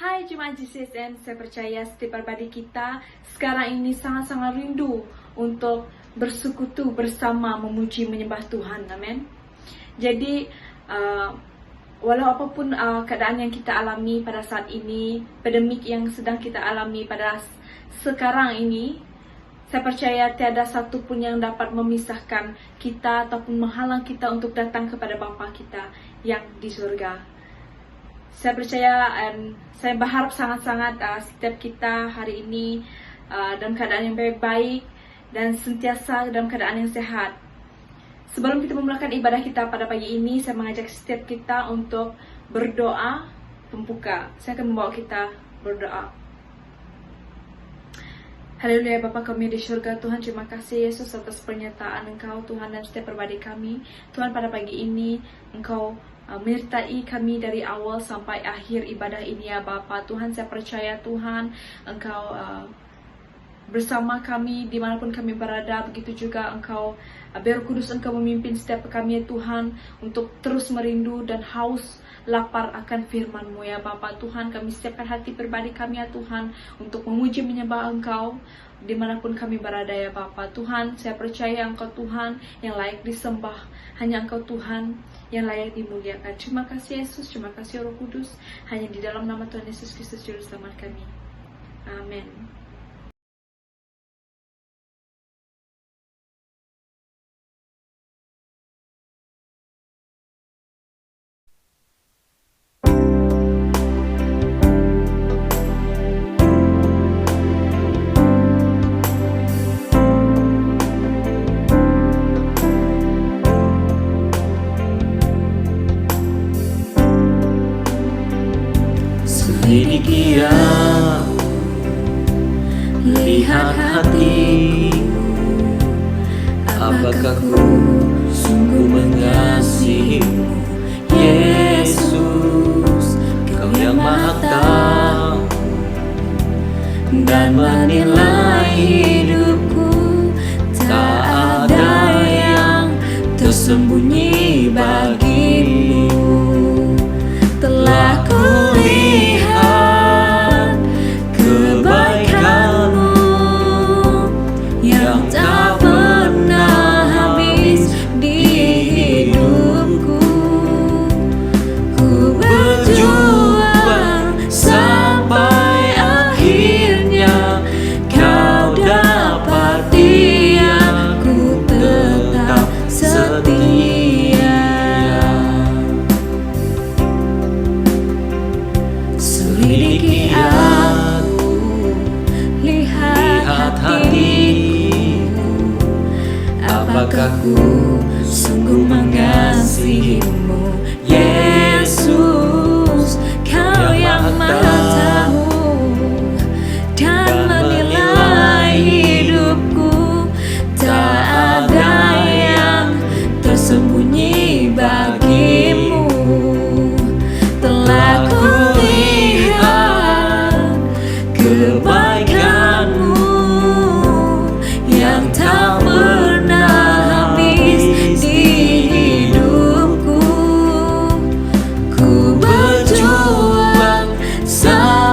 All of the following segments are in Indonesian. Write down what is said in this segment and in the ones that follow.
Hai Jemaat GCSN, saya percaya setiap pribadi kita sekarang ini sangat-sangat rindu untuk bersekutu bersama memuji menyembah Tuhan, amin. Jadi walau apapun keadaan yang kita alami pada saat ini, pandemik yang sedang kita alami pada sekarang ini, saya percaya tiada satu pun yang dapat memisahkan kita ataupun menghalang kita untuk datang kepada Bapa kita yang di surga. Saya percaya dan saya berharap sangat-sangat setiap kita hari ini dalam keadaan yang baik-baik dan sentiasa dalam keadaan yang sehat. Sebelum kita memulakan ibadah kita pada pagi ini, saya mengajak setiap kita untuk berdoa pembuka. Saya akan membawa kita berdoa. Haleluya Bapa kami di surga, Tuhan terima kasih Yesus atas pernyataan Engkau Tuhan dan setiap pribadi kami. Tuhan pada pagi ini Engkau menyertai kami dari awal sampai akhir ibadah ini ya Bapa. Tuhan saya percaya Tuhan Engkau bersama kami dimanapun kami berada. Begitu juga Engkau Biar Kudus Engkau memimpin setiap kami ya Tuhan untuk terus merindu dan haus lapar akan firman-Mu ya Bapa. Tuhan kami siapkan hati pribadi kami ya Tuhan untuk memuji menyembah Engkau dimanapun kami berada ya Bapa. Tuhan saya percaya Engkau Tuhan yang layak disembah, hanya Engkau Tuhan yang layak dimuliakan. Terima kasih Yesus, terima kasih Roh Kudus, hanya di dalam nama Tuhan Yesus Kristus Juru Selamat kami. Amin. Selidiki aku, lihat hatiku, apakah ku sungguh mengasihimu, Yesus. Kau yang Maha Tahu dan menilai hidupku, tak ada yang tersembunyi bagimu. Telah kulihat kebaikan-Mu yang tak pernah habis di hidupku. Ku berjuang sampai akhirnya Kau dapati aku tetap setia. Selidiki aku, lihat hatiku, apakah ku sungguh mengasihimu, Yesus. Kau yang Maha Tahu dan menilai hidupku, tak ada yang tersembunyi bagimu. Telah kulihat kebaikan-Mu yang tak pernah habis di hidupku. Ku berjuang sampai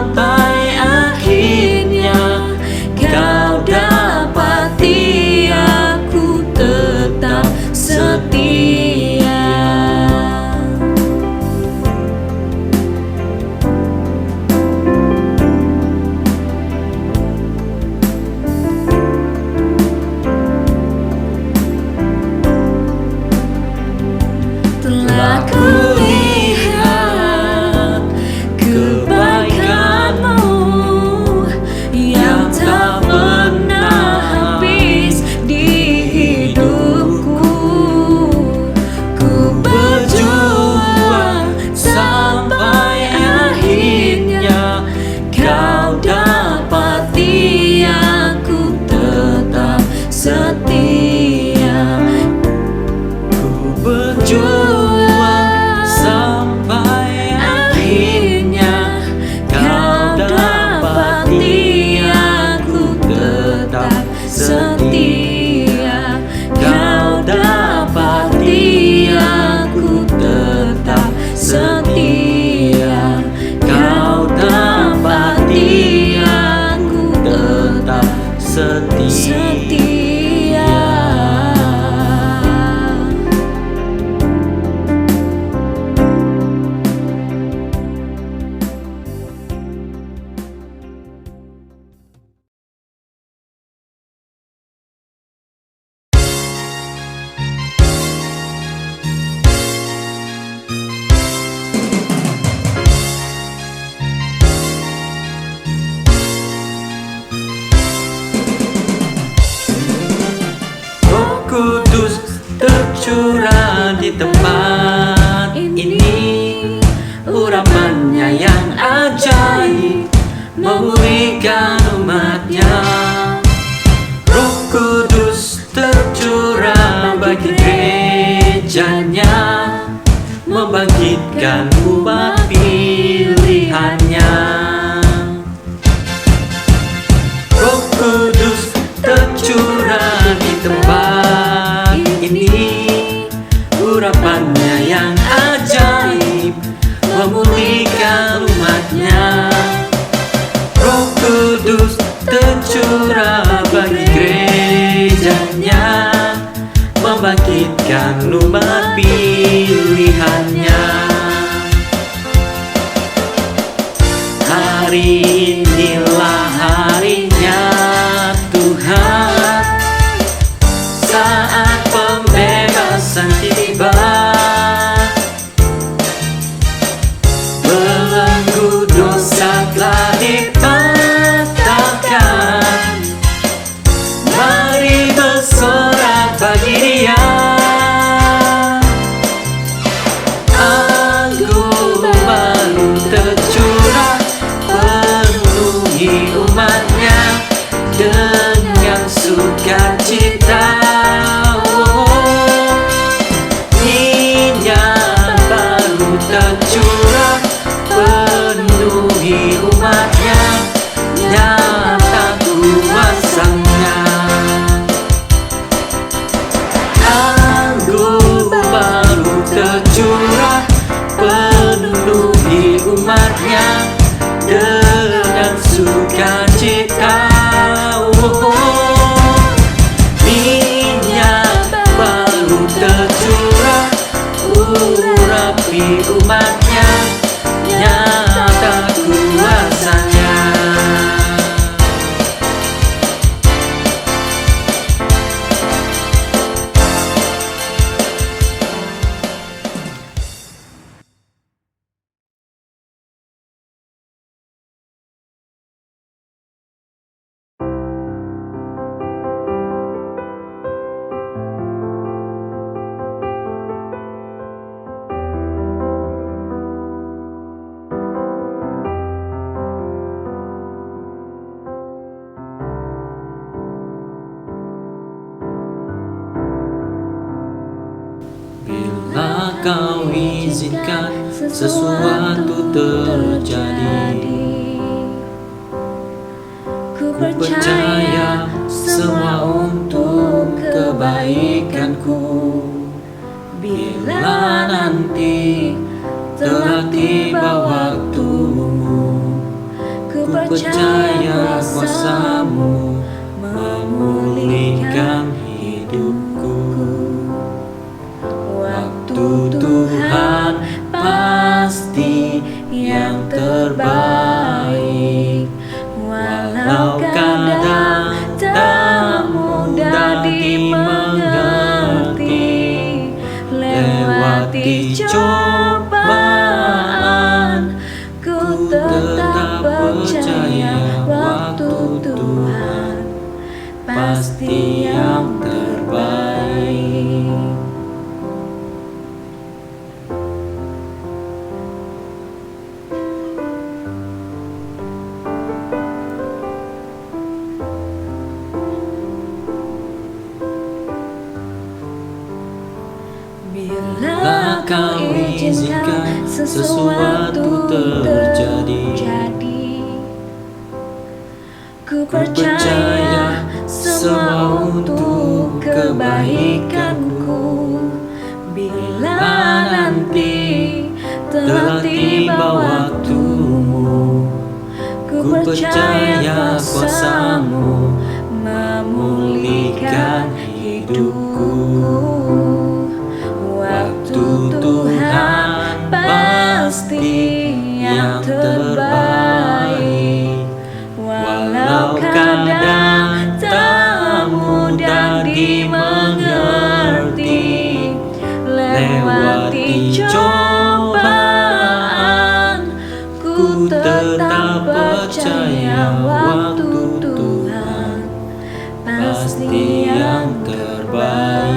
Kudus tercurah di tempat ini. Urapannya yang ajaib memulihkan umatnya. Roh Kudus tercurah bagi gerejanya, membangkitkan umat pilihannya. Roh Kudus tercurah di tempat ini. Urapannya yang ajaib memulihkan umatnya. Roh Kudus tercurah bagi gerejanya, membangkitkan umat pilihannya. Hari inilah harinya Tuhan, saat pembebasan tiba. Belenggu dosa telah dipatahkan, mari bersorak bagi Dia. Anggur baru tercurah penuhi umatnya dengan sukacita. Minyak baru tercurah penuhi umatnya, nyata kuasanya. Anggur baru tercurah penuhi umatnya dengan sukacita. Minyak baru tercurah urapi umatnya, nyata kuasanya. Bila Kau izinkan sesuatu terjadi, ku percaya semua untuk kebaikanku. Bila nanti telah tiba waktumu, ku percaya kuasa-Mu memulihkan hidupku. Waktu Tuhan pasti yang terbaik, walau kadang tak mudah dimengerti. Lewati cobaan, ku tetap percaya waktu Tuhan pasti yang terbaik. Bila Kau izinkan sesuatu terjadi, ku percaya semua untuk kebaikanku. Bila nanti telah tiba waktumu, ku percaya kuasa-Mu memulihkan hidupku. Waktu Tuhan pasti yang terbaik, walau kadang tak mudah dimengerti. Lewati cobaan, ku tetap percaya waktu Tuhan pasti yang terbaik.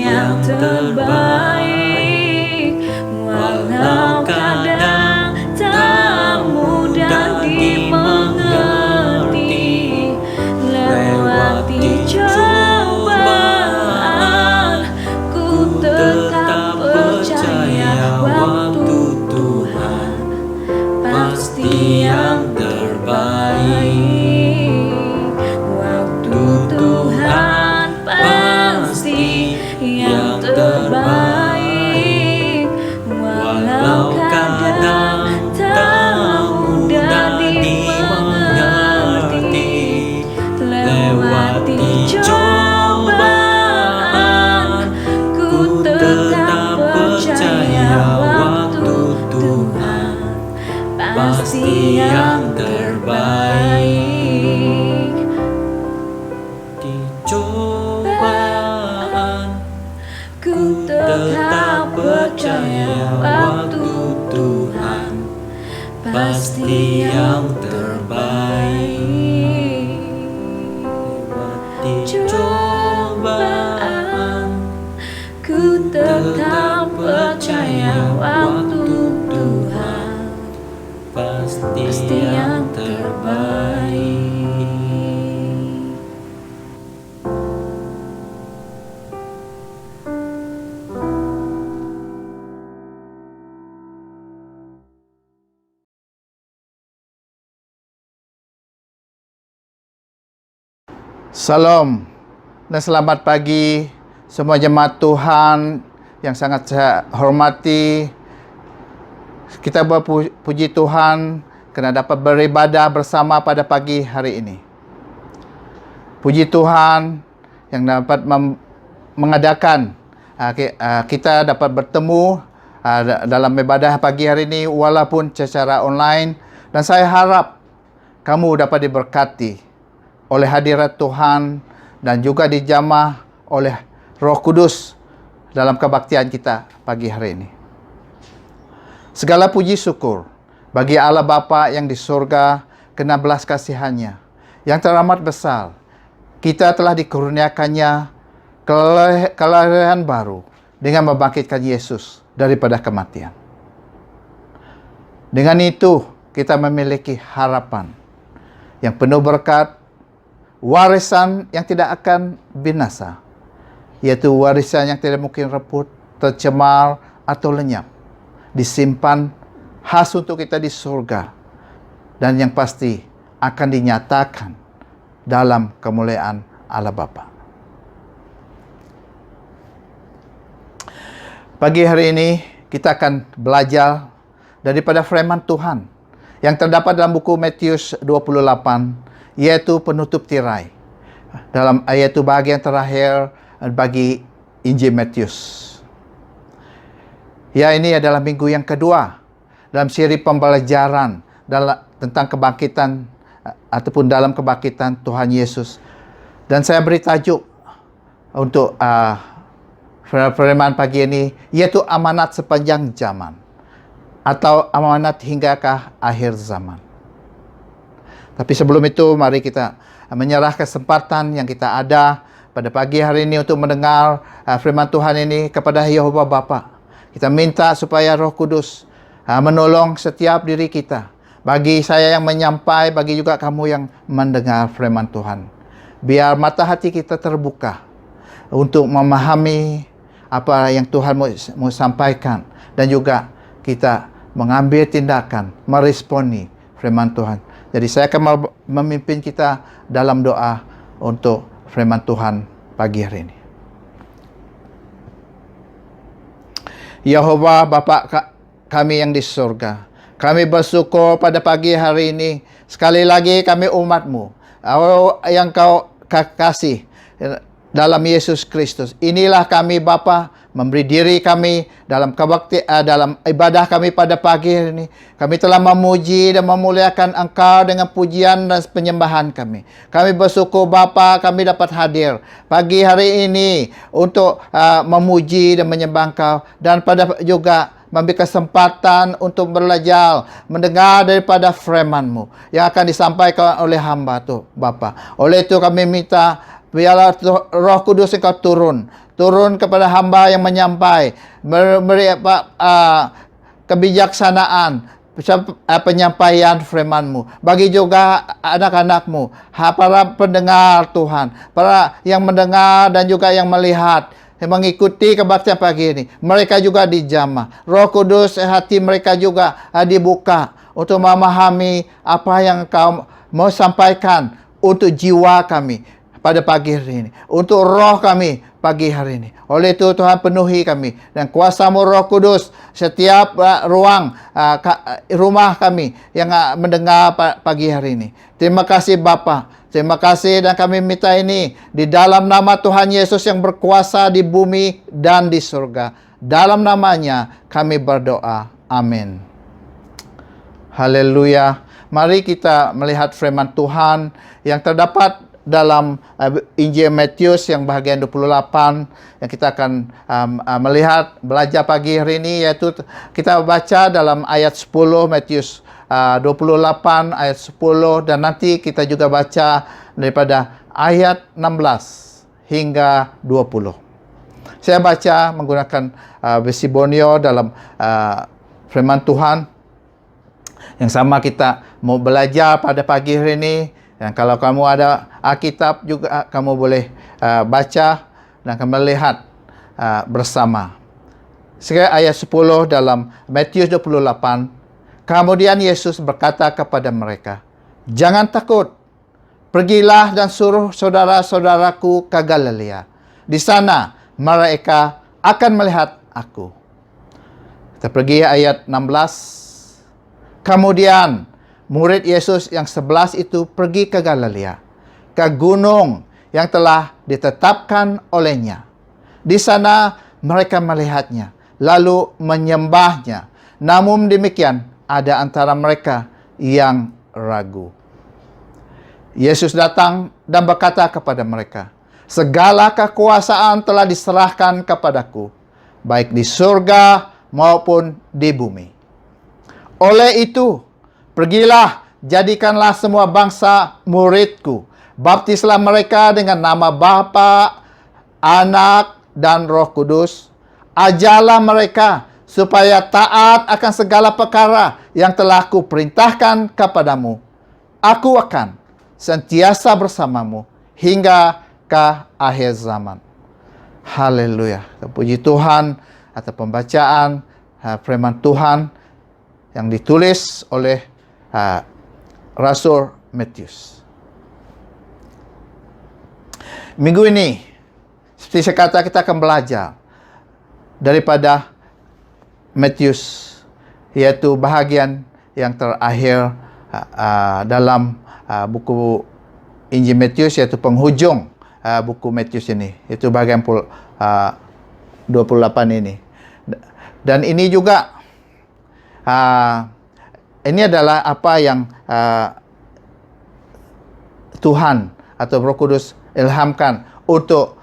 yang terbaik, walau kadang tak mudah dimengerti. Lewati cobaan, ku tetap percaya waktu Tuhan pasti yang terbaik. Waktu Tuhan pasti yang terbaik, walau kadang tak mudah dimengerti. Lewati cobaan, ku tetap percaya waktu Tuhan pasti yang terbaik. Di cobaan Ku tetap percaya waktu Tuhan pasti yang terbaik. Di cobaan Ku tetap percaya waktu Tuhan pasti pasti yang yang terbaik. Salam dan selamat pagi semua jemaat Tuhan yang sangat saya hormati. Kita berpuji Tuhan kerana dapat beribadah bersama pada pagi hari ini. Puji Tuhan yang dapat mengadakan kita dapat bertemu dalam ibadah pagi hari ini walaupun secara online, dan saya harap kamu dapat diberkati oleh hadirat Tuhan dan juga dijamah oleh Roh Kudus dalam kebaktian kita pagi hari ini. Segala puji syukur bagi Allah Bapa yang di surga kena belas kasihannya yang teramat besar. Kita telah dikurniakannya kelahiran baru dengan membangkitkan Yesus daripada kematian. Dengan itu kita memiliki harapan yang penuh berkat, warisan yang tidak akan binasa, yaitu warisan yang tidak mungkin reput, tercemar atau lenyap, disimpan khas untuk kita di surga, dan yang pasti akan dinyatakan dalam kemuliaan Allah Bapa. Pagi hari ini kita akan belajar daripada firman Tuhan yang terdapat dalam buku Matius 28, yaitu penutup tirai. Dalam ayat itu bahagian terakhir bagi Injil Matius. Ya, ini adalah minggu yang kedua dalam siri pembelajaran tentang kebangkitan ataupun dalam kebangkitan Tuhan Yesus. Dan saya beri tajuk untuk firman pagi ini, yaitu amanat sepanjang zaman atau amanat hinggakah akhir zaman. Tapi sebelum itu, mari kita menyerah kesempatan yang kita ada pada pagi hari ini untuk mendengar firman Tuhan ini kepada Yehova Bapa. Kita minta supaya Roh Kudus menolong setiap diri kita. Bagi saya yang menyampai, bagi juga kamu yang mendengar firman Tuhan. Biar mata hati kita terbuka untuk memahami apa yang Tuhan mau sampaikan. Dan juga kita mengambil tindakan, meresponi firman Tuhan. Jadi saya akan memimpin kita dalam doa untuk firman Tuhan pagi hari ini. Yehova Bapa kami yang di surga, kami bersyukur pada pagi hari ini. Sekali lagi kami umat-Mu yang Kau kasih dalam Yesus Kristus. Inilah kami Bapa, memberi diri kami dalam dalam ibadah kami pada pagi hari ini. Kami telah memuji dan memuliakan Engkau dengan pujian dan penyembahan kami. Kami bersyukur Bapa, kami dapat hadir pagi hari ini untuk memuji dan menyembah Engkau, dan pada juga memberi kesempatan untuk belajar, mendengar daripada firman-Mu yang akan disampaikan oleh hamba tu Bapa. Oleh itu kami minta biarlah Roh Kudus Engkau turun turun kepada hamba yang menyampai, beri kebijaksanaan, penyampaian firman-Mu. Bagi juga anak-anak-Mu, para pendengar Tuhan, para yang mendengar dan juga yang melihat, yang mengikuti kebaktian pagi ini. Mereka juga dijamah. Roh Kudus, hati mereka juga dibuka untuk memahami apa yang Kau mau sampaikan untuk jiwa kami pada pagi hari ini, untuk roh kami pagi hari ini. Oleh itu Tuhan, penuhi kami dan kuasa-Mu Roh Kudus setiap ruang rumah kami yang mendengar pagi hari ini. Terima kasih Bapa. Terima kasih, dan kami minta ini di dalam nama Tuhan Yesus yang berkuasa di bumi dan di surga. Dalam namanya kami berdoa. Amin. Haleluya. Mari kita melihat firman Tuhan yang terdapat dalam Injil Matius yang bahagian 28 yang kita akan belajar pagi hari ini, yaitu kita baca dalam ayat 10 Matius 28 ayat 10, dan nanti kita juga baca daripada ayat 16 hingga 20. Saya baca menggunakan versi Borneo dalam firman Tuhan yang sama kita mau belajar pada pagi hari ini. Dan kalau kamu ada Alkitab juga, kamu boleh baca dan kamu melihat bersama. Sekarang ayat 10 dalam Matius 28. Kemudian Yesus berkata kepada mereka, "Jangan takut. Pergilah dan suruh saudara-saudaraku ke Galilea. Di sana mereka akan melihat aku." Kita pergi ayat 16. Kemudian murid Yesus yang 11 itu pergi ke Galilea, ke gunung yang telah ditetapkan olehnya. Di sana mereka melihatnya, lalu menyembahnya. Namun demikian, ada antara mereka yang ragu. Yesus datang dan berkata kepada mereka, "Segala kekuasaan telah diserahkan kepadaku, baik di surga maupun di bumi. Oleh itu, pergilah, jadikanlah semua bangsa muridku. Baptislah mereka dengan nama Bapa, Anak, dan Roh Kudus. Ajarlah mereka supaya taat akan segala perkara yang telah kuperintahkan kepadamu. Aku akan sentiasa bersamamu hingga ke akhir zaman." Haleluya. Puji Tuhan atas pembacaan firman Tuhan yang ditulis oleh Rasul Matius. Minggu ini, seperti saya kata, kita akan belajar daripada Matius, yaitu bahagian yang terakhir dalam buku Injil Matius, yaitu penghujung buku Matius ini, yaitu bahagian 28 ini. Dan ini juga ini adalah apa yang Tuhan atau Roh Kudus ilhamkan untuk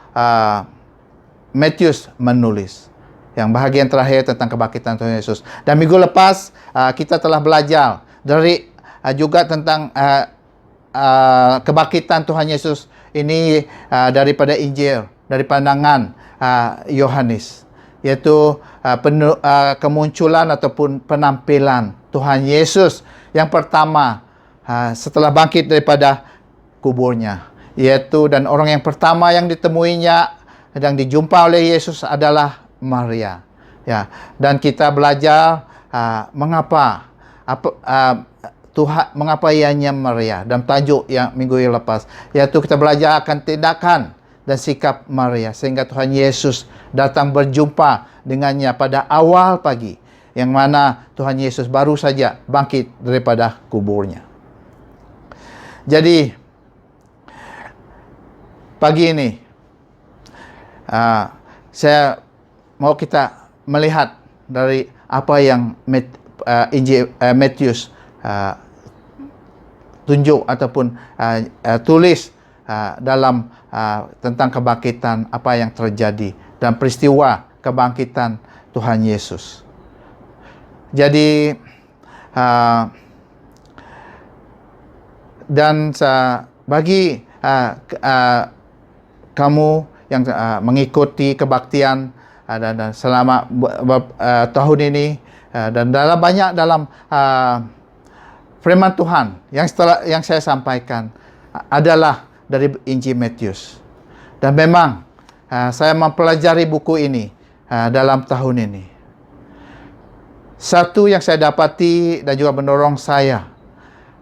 Matius menulis. Yang bahagian terakhir tentang kebangkitan Tuhan Yesus. Dan minggu lepas kita telah belajar dari juga tentang kebangkitan Tuhan Yesus ini daripada Injil, dari pandangan Yohanes, yaitu kemunculan ataupun penampilan Tuhan Yesus yang pertama setelah bangkit daripada kuburnya, yaitu, dan orang yang pertama yang ditemuinya dan dijumpa oleh Yesus adalah Maria, ya. Dan kita belajar mengapa mengapa ianya Maria, dan tajuk yang minggu yang lepas, yaitu kita belajar akan tindakan dan sikap Maria sehingga Tuhan Yesus datang berjumpa dengannya pada awal pagi, yang mana Tuhan Yesus baru saja bangkit daripada kuburnya. Jadi pagi ini saya mau kita melihat dari apa yang Injil Matius tunjuk ataupun tulis dalam tentang kebangkitan, apa yang terjadi dan peristiwa kebangkitan Tuhan Yesus. Jadi dan bagi kamu yang mengikuti kebaktian dan selama tahun ini, dan dalam firman Tuhan yang saya sampaikan adalah dari Injil Matius. Dan memang saya mempelajari buku ini dalam tahun ini. Satu yang saya dapati dan juga mendorong saya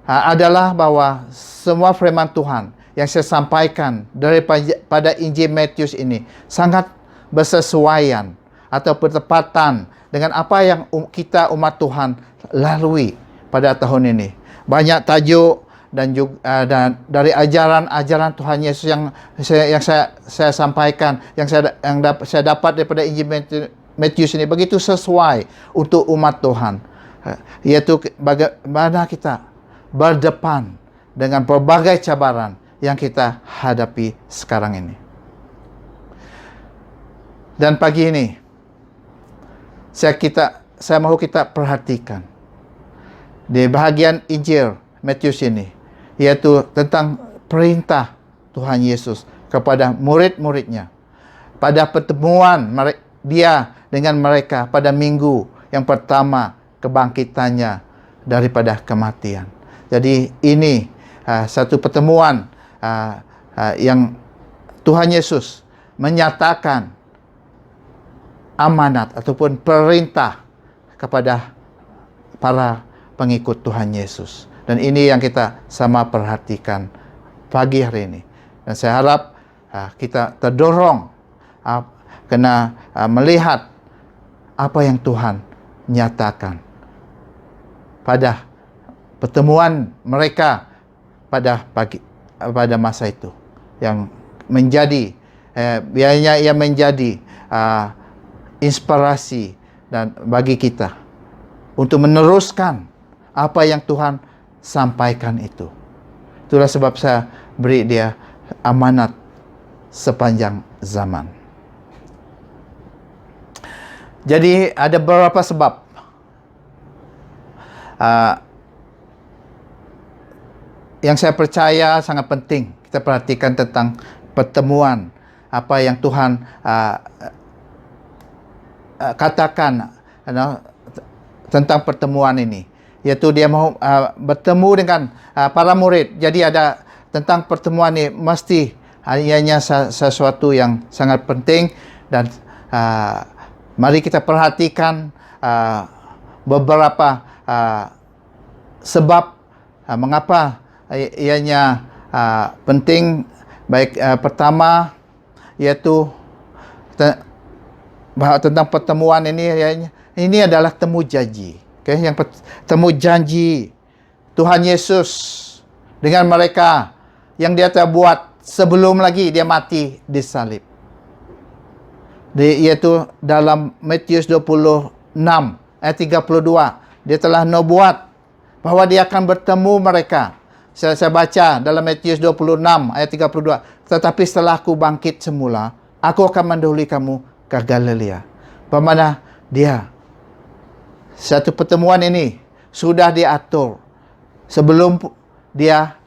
adalah bahwa semua firman Tuhan yang saya sampaikan daripada Injil Matius ini sangat bersesuaian atau bertepatan dengan apa yang kita umat Tuhan lalui pada tahun ini. Banyak tajuk dan juga dari ajaran Tuhan Yesus yang saya sampaikan, yang saya dapat daripada Injil Matius ini begitu sesuai untuk umat Tuhan, yaitu bagaimana kita berdepan dengan berbagai cabaran yang kita hadapi sekarang ini. Dan pagi ini saya mau kita perhatikan di bahagian Injil Matius ini, yaitu tentang perintah Tuhan Yesus kepada murid-muridnya pada pertemuan dia dengan mereka pada minggu yang pertama kebangkitannya daripada kematian. Jadi ini satu pertemuan yang Tuhan Yesus menyatakan amanat ataupun perintah kepada para pengikut Tuhan Yesus. Dan ini yang kita sama perhatikan pagi hari ini. Dan saya harap kita terdorong kena melihat apa yang Tuhan nyatakan pada pertemuan mereka pada masa itu, yang menjadi biarnya ia menjadi inspirasi dan bagi kita untuk meneruskan apa yang Tuhan sampaikan itu. Itulah sebab saya beri dia amanat sepanjang zaman. Jadi ada beberapa sebab yang saya percaya sangat penting kita perhatikan tentang pertemuan apa yang Tuhan katakan tentang pertemuan ini, yaitu dia mau bertemu dengan para murid. Jadi ada tentang pertemuan ini mesti hanya sesuatu yang sangat penting. Dan mari kita perhatikan beberapa sebab mengapa ianya penting. Baik, pertama yaitu tentang pertemuan ini adalah temu janji. Okay? Yang temu janji Tuhan Yesus dengan mereka yang dia telah buat sebelum lagi dia mati di salib. Yaitu dalam Matius 26 ayat 32, dia telah nubuat bahwa dia akan bertemu mereka. Saya baca dalam Matius 26 ayat 32, tetapi setelah aku bangkit semula, aku akan mendahului kamu ke Galilea. Bermakna dia satu pertemuan ini sudah diatur sebelum dia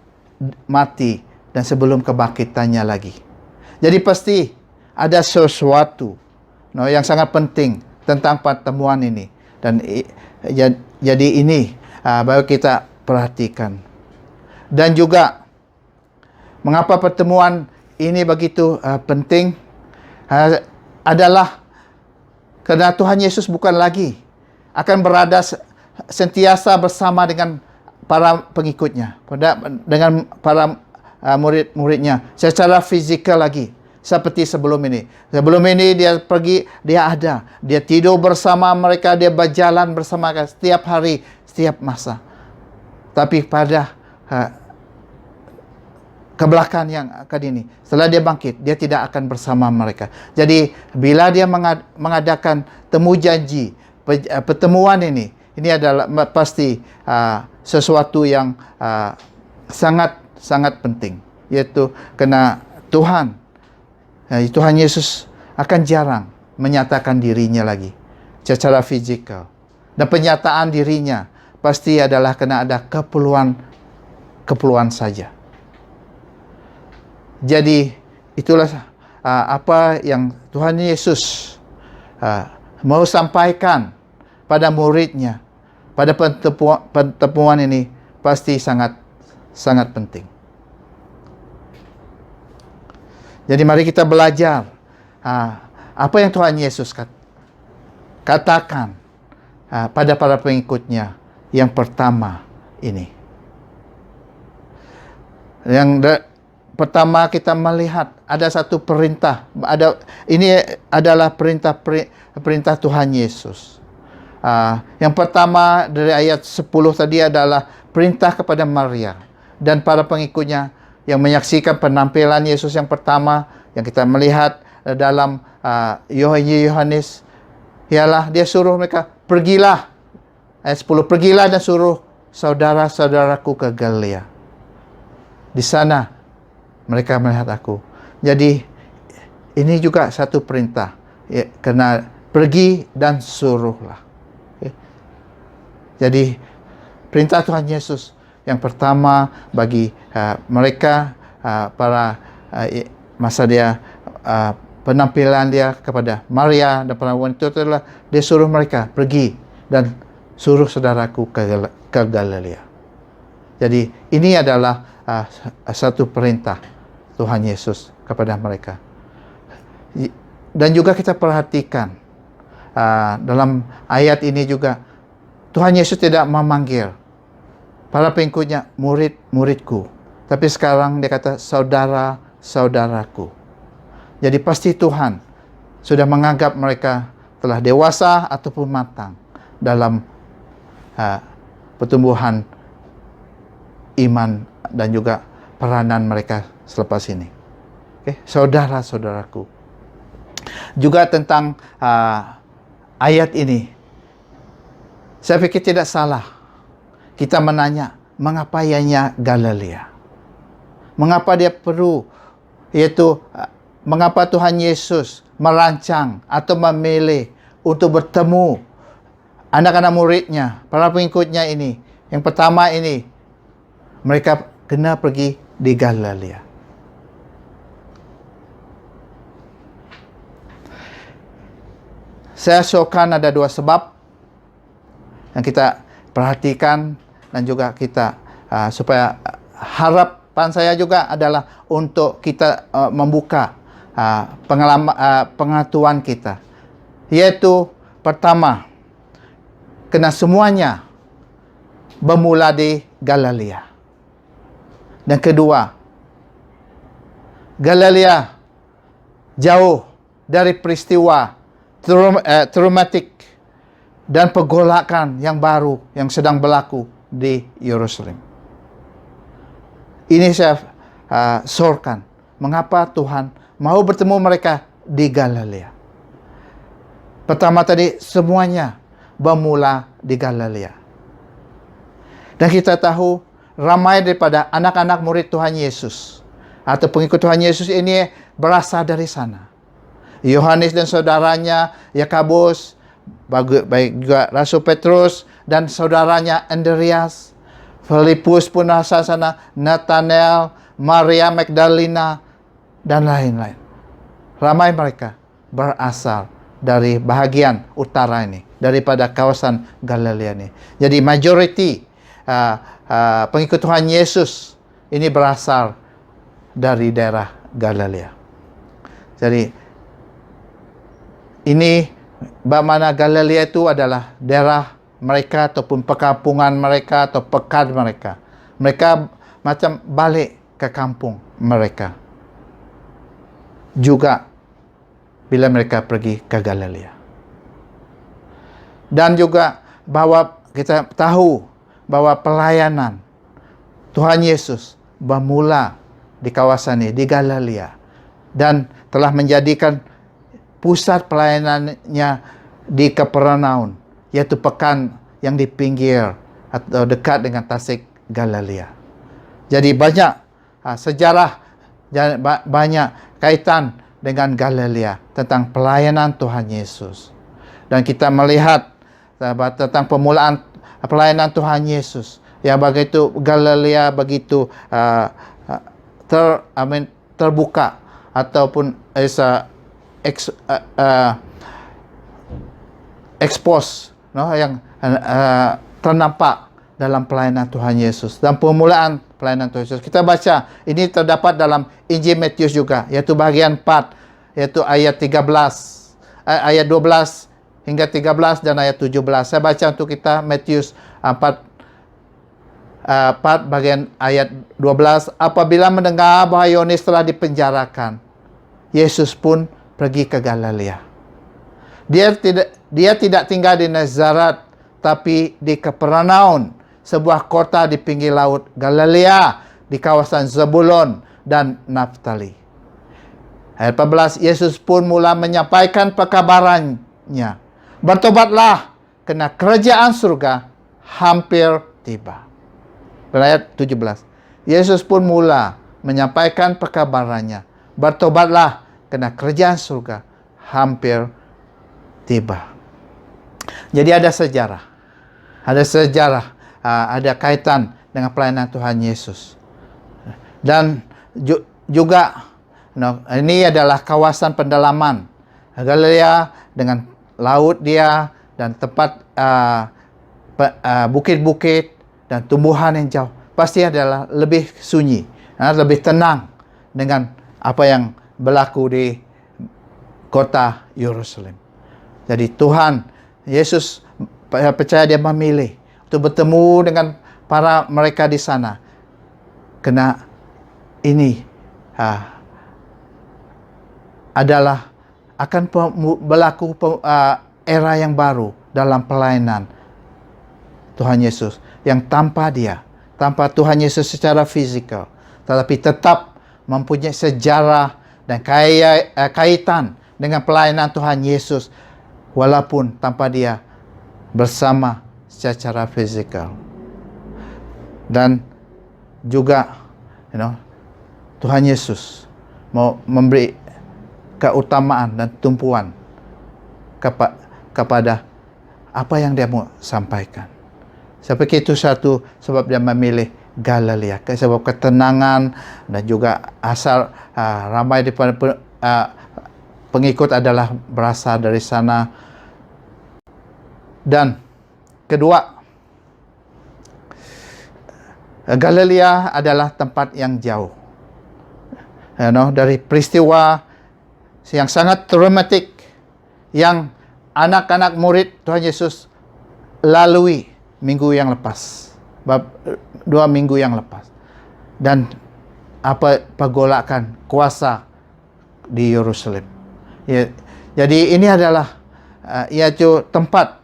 mati dan sebelum kebangkitannya lagi. Jadi pasti ada sesuatu yang sangat penting tentang pertemuan ini. Dan jadi ini baru kita perhatikan. Dan juga mengapa pertemuan ini begitu penting adalah karena Tuhan Yesus bukan lagi akan berada sentiasa bersama dengan para pengikutnya, dengan para murid-muridnya secara fizikal lagi seperti sebelum ini. Sebelum ini dia pergi, dia ada, dia tidur bersama mereka, dia berjalan bersama mereka setiap hari, setiap masa. Tapi pada kebelakang yang akan ini, setelah dia bangkit, dia tidak akan bersama mereka. Jadi bila dia mengadakan temu janji, pertemuan ini adalah pasti sesuatu yang sangat penting, yaitu karena Tuhan Yesus akan jarang menyatakan dirinya lagi secara fizikal, dan penyataan dirinya pasti adalah karena ada keperluan saja. Jadi itulah apa yang Tuhan Yesus mau sampaikan pada muridnya pada pertemuan ini pasti sangat penting. Jadi mari kita belajar apa yang Tuhan Yesus katakan pada para pengikutnya yang pertama ini. Pertama kita melihat ada satu perintah. Ini adalah perintah Tuhan Yesus. Yang pertama dari ayat 10 tadi adalah perintah kepada Maria dan para pengikutnya yang menyaksikan penampilan Yesus yang pertama yang kita melihat dalam Yohanes, ialah dia suruh mereka, pergilah, ayat 10, pergilah dan suruh saudara-saudaraku ke Galilea. Di sana mereka melihat aku. Jadi ini juga satu perintah, ya, kena pergi dan suruhlah. Okay. Jadi perintah Tuhan Yesus yang pertama bagi mereka para masa dia penampilan dia kepada Maria dan para wanita itu adalah dia suruh mereka pergi dan suruh saudaraku ke Galilea. Jadi ini adalah satu perintah Tuhan Yesus kepada mereka. Dan juga kita perhatikan dalam ayat ini juga Tuhan Yesus tidak memanggil para pengikutnya murid-muridku, tapi sekarang dia kata saudara-saudaraku. Jadi pasti Tuhan sudah menganggap mereka telah dewasa ataupun matang dalam pertumbuhan iman dan juga peranan mereka selepas ini. Okay? Saudara-saudaraku. Juga tentang ayat ini, saya pikir tidak salah kita menanya, mengapa ianya Galilea? Mengapa dia perlu, yaitu mengapa Tuhan Yesus merancang atau memilih untuk bertemu anak-anak muridnya, para pengikutnya ini. Yang pertama ini, mereka kena pergi di Galilea. Saya syorkan ada dua sebab yang kita perhatikan dan juga kita supaya harapan saya juga adalah untuk kita membuka pengetahuan kita, yaitu pertama, kena semuanya bermula di Galilea, dan kedua, Galilea jauh dari peristiwa traumatik dan pergolakan yang baru yang sedang berlaku di Yerusalem. Ini saya sorkan mengapa Tuhan mau bertemu mereka di Galilea. Pertama tadi, semuanya bermula di Galilea. Dan kita tahu ramai daripada anak-anak murid Tuhan Yesus atau pengikut Tuhan Yesus ini berasal dari sana. Yohanes dan saudaranya, Yakobus, baik juga Rasul Petrus dan saudaranya Andreas, Filipus pun asal sana, Nathanael, Maria Magdalena, dan lain-lain. Ramai mereka berasal dari bahagian utara ini, daripada kawasan Galilea ini. Jadi majoriti pengikut Tuhan Yesus ini berasal dari daerah Galilea. Jadi ini bagaimana Galilea itu adalah daerah mereka ataupun perkampungan mereka atau pekan mereka. Mereka macam balik ke kampung mereka. Juga bila mereka pergi ke Galilea. Dan juga bahwa kita tahu bahwa pelayanan Tuhan Yesus bermula di kawasan ini, di Galilea. Dan telah menjadikan pusat pelayanannya di Kapernaum, yaitu pekan yang di pinggir atau dekat dengan Tasik Galilea. Jadi banyak sejarah, banyak kaitan dengan Galilea tentang pelayanan Tuhan Yesus. Dan kita melihat tentang permulaan pelayanan Tuhan Yesus yang begitu Galilea begitu terbuka ataupun expose, no, yang ternampak dalam pelayanan Tuhan Yesus dan permulaan pelayanan Tuhan Yesus. Kita baca, ini terdapat dalam Injil Matius juga, yaitu bahagian 4, yaitu ayat 12 hingga 13 dan ayat 17. Saya baca untuk kita Matius 4 bagian ayat 12. Apabila mendengar bahwa Yohanes telah dipenjarakan, Yesus pun pergi ke Galilea. Dia tidak tinggal di Nazaret, tapi di Kapernaum, sebuah kota di pinggir laut Galilea, di kawasan Zebulon dan Naftali. Ayat 14, Yesus pun mula menyampaikan perkabarannya. Bertobatlah, karena kerajaan surga hampir tiba. Dan ayat 17, Yesus pun mula menyampaikan perkabarannya. Bertobatlah, karena kerajaan surga hampir tiba. Jadi ada sejarah. Ada kaitan dengan pelayanan Tuhan Yesus. Dan juga ini adalah kawasan pendalaman Galilea dengan laut dia dan tempat bukit-bukit dan tumbuhan yang jauh. Pasti adalah lebih sunyi, lebih tenang dengan apa yang berlaku di kota Yerusalem. Jadi Tuhan Yesus percaya dia memilih untuk bertemu dengan para mereka di sana. Karena ini adalah akan berlaku era yang baru dalam pelayanan Tuhan Yesus, yang tanpa Tuhan Yesus secara fisikal, tetapi tetap mempunyai sejarah dan kaitan dengan pelayanan Tuhan Yesus, walaupun tanpa dia bersama secara fisikal. Dan juga Tuhan Yesus mau memberi keutamaan dan tumpuan kepada apa yang dia mau sampaikan. Saya pikir itu satu sebab dia memilih Galilea, sebab ketenangan dan juga asal ramai daripada pengikut adalah berasal dari sana. Dan kedua, Galilea adalah tempat yang jauh dari peristiwa yang sangat traumatik yang anak-anak murid Tuhan Yesus lalui minggu yang lepas, 2 minggu yang lepas, dan pergolakan kuasa di Yerusalem. Jadi ini adalah yaitu tempat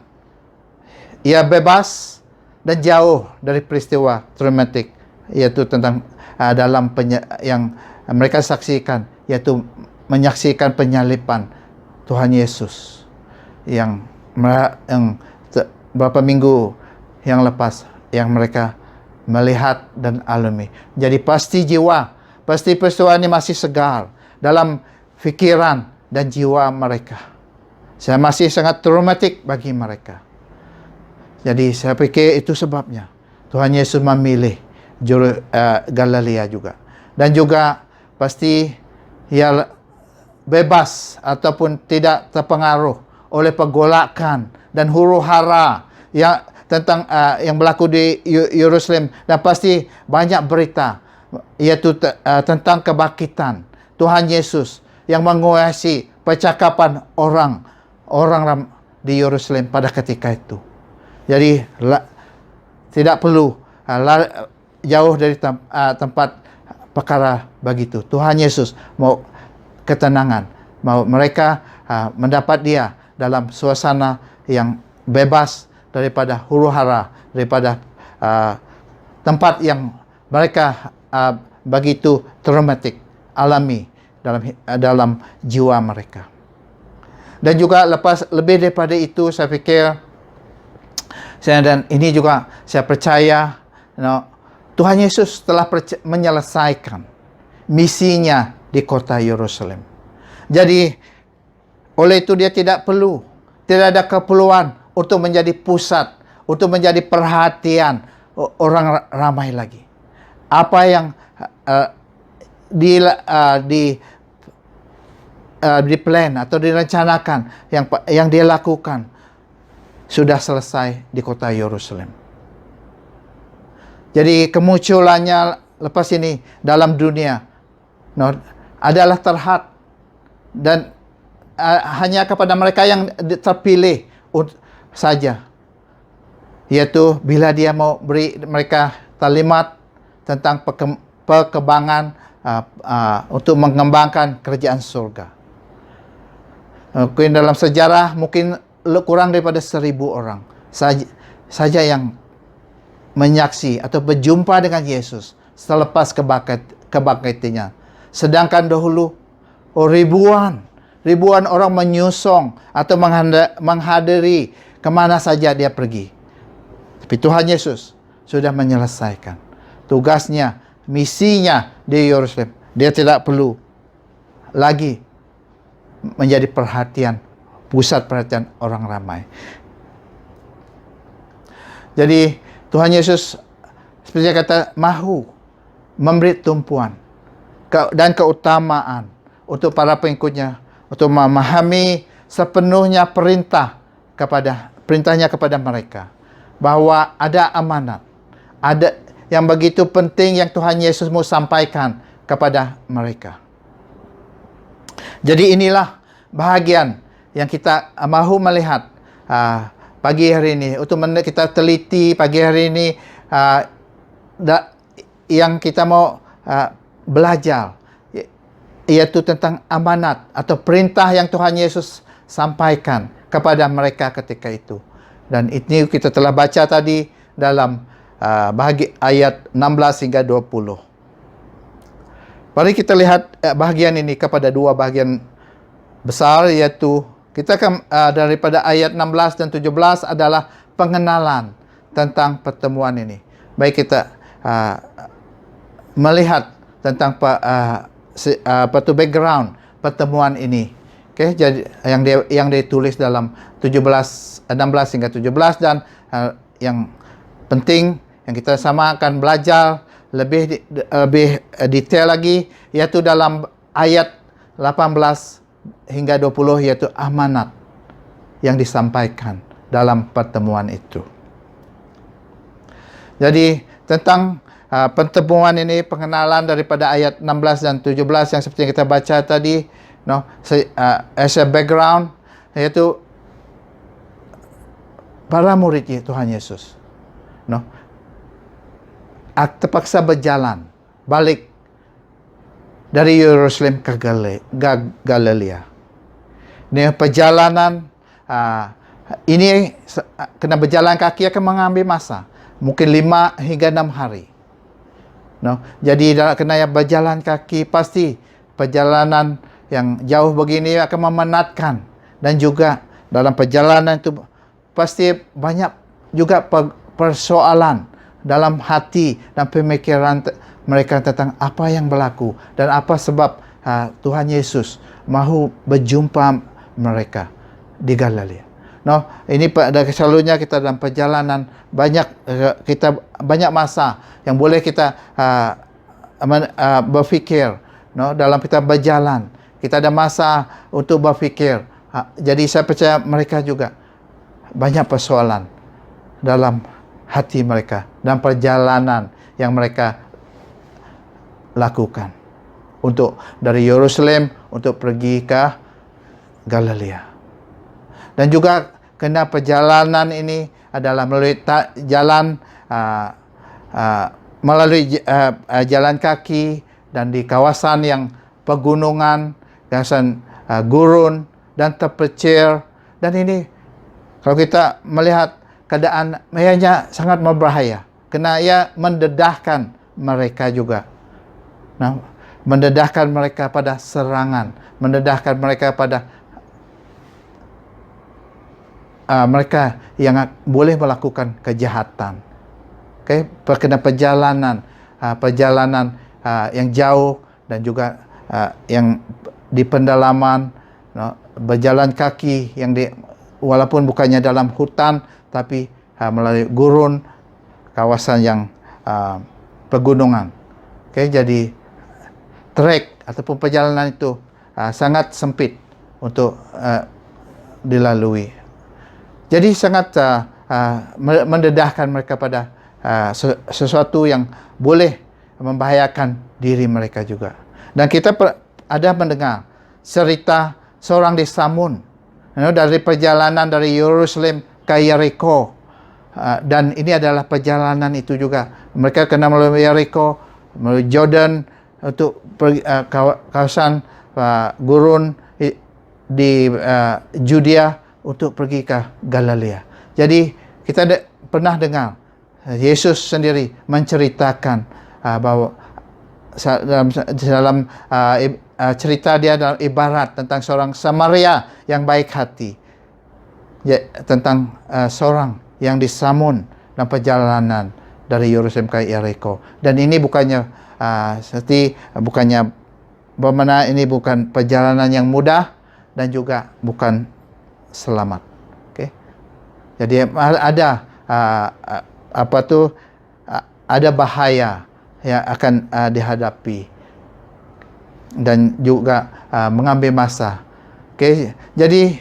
ia bebas dan jauh dari peristiwa traumatik, yaitu tentang dalam yang mereka saksikan, yaitu menyaksikan penyaliban Tuhan Yesus yang beberapa minggu yang lepas yang mereka melihat dan alami. Jadi pasti peristiwa ini masih segar dalam fikiran dan jiwa mereka. Saya masih sangat traumatik bagi mereka. Jadi saya pikir itu sebabnya Tuhan Yesus memilih Galilea juga. Dan juga pasti ia bebas ataupun tidak terpengaruh oleh pergolakan dan huru-hara yang berlaku di Yerusalem, dan pasti banyak berita yaitu tentang kebangkitan Tuhan Yesus yang menguasai percakapan orang di Yerusalem pada ketika itu. Jadi tidak perlu jauh dari tempat perkara begitu. Tuhan Yesus mau ketenangan, mau mereka mendapat dia dalam suasana yang bebas daripada huru-hara, daripada tempat yang mereka begitu traumatik alami dalam jiwa mereka. Dan juga lebih daripada itu, saya pikir dan ini juga saya percaya Tuhan Yesus telah menyelesaikan misinya di kota Yerusalem. Jadi oleh itu dia tidak ada keperluan untuk menjadi pusat, untuk menjadi perhatian orang ramai lagi. diplan atau direncanakan, yang dia lakukan sudah selesai di kota Yerusalem. Jadi kemunculannya lepas ini dalam dunia adalah terhad dan hanya kepada mereka yang terpilih saja, yaitu bila dia mau beri mereka talimat tentang perkembangan untuk mengembangkan kerajaan surga. Mungkin dalam sejarah mungkin kurang daripada 1,000 orang saja yang menyaksi atau berjumpa dengan Yesus selepas kebangkitannya. Sedangkan dahulu ribuan orang menyusong atau menghadiri kemana saja dia pergi. Tapi Tuhan Yesus sudah menyelesaikan tugasnya, misinya di Yerusalem. Dia tidak perlu lagi menjadi pusat perhatian orang ramai. Jadi Tuhan Yesus seperti kata mahu memberi tumpuan dan keutamaan untuk para pengikutnya untuk memahami sepenuhnya perintahnya kepada mereka, bahwa ada amanat, ada yang begitu penting yang Tuhan Yesus mau sampaikan kepada mereka. Jadi inilah bahagian yang kita mahu melihat pagi hari ini, untuk kita teliti pagi hari ini, yang kita mau belajar, yaitu tentang amanat atau perintah yang Tuhan Yesus sampaikan kepada mereka ketika itu. Dan ini kita telah baca tadi dalam ayat 16 hingga 20. Mari kita lihat bahagian ini kepada dua bahagian besar, yaitu kita akan daripada ayat 16 dan 17 adalah pengenalan tentang pertemuan ini. Baik, kita melihat tentang background pertemuan ini. Oke, jadi yang ditulis dalam 16 hingga 17, dan yang penting yang kita sama akan belajar lebih detail lagi, yaitu dalam ayat 18 hingga 20, yaitu amanat yang disampaikan dalam pertemuan itu. Jadi tentang pertemuan ini, pengenalan daripada ayat 16 dan 17 yang seperti yang kita baca tadi, as a background, yaitu para murid Tuhan Yesus terpaksa berjalan balik dari Yerusalem ke Galilea. Ini perjalanan ini kena berjalan kaki akan mengambil masa mungkin 5 hingga 6 hari. Jadi kena berjalan kaki, pasti perjalanan yang jauh begini akan memenatkan, dan juga dalam perjalanan itu pasti banyak juga persoalan dalam hati dan pemikiran mereka tentang apa yang berlaku dan apa sebab Tuhan Yesus mahu berjumpa mereka di Galilea. Ini pada selalunya kita dalam perjalanan banyak masa yang boleh kita berfikir. Dalam kita berjalan, kita ada masa untuk berfikir. Jadi saya percaya mereka juga banyak persoalan dalam hati mereka dan perjalanan yang mereka lakukan untuk dari Yerusalem untuk pergi ke Galilea. Dan juga kena perjalanan ini adalah melalui jalan kaki dan di kawasan yang pegunungan, kawasan gurun dan terpencil. Dan ini kalau kita melihat keadaan mereka sangat berbahaya, kerana ia mendedahkan mereka juga. Mendedahkan mereka pada serangan, mendedahkan mereka pada mereka yang boleh melakukan kejahatan. Kena perjalanan yang jauh dan juga yang di pendalaman, berjalan kaki yang walaupun bukannya dalam hutan, tapi melalui gurun, kawasan yang pegunungan. Jadi trek ataupun perjalanan itu sangat sempit untuk dilalui. Jadi sangat mendedahkan mereka pada sesuatu yang boleh membahayakan diri mereka juga. Dan kita ada mendengar cerita seorang disamun dari perjalanan dari Yerusalem ke Jericho. Dan ini adalah perjalanan itu juga. Mereka kena melalui Jericho, melalui Jordan untuk pergi kawasan gurun di Judea untuk pergi ke Galilea. Jadi kita pernah dengar Yesus sendiri menceritakan bahwa dalam cerita dia dalam ibarat tentang seorang Samaria yang baik hati, tentang seorang yang disamun dalam perjalanan dari Yerusalem ke Jericho. Dan ini bukannya bermakna ini bukan perjalanan yang mudah dan juga bukan selamat. Okay? Jadi ada ada bahaya yang akan dihadapi dan juga mengambil masa. Okay? Jadi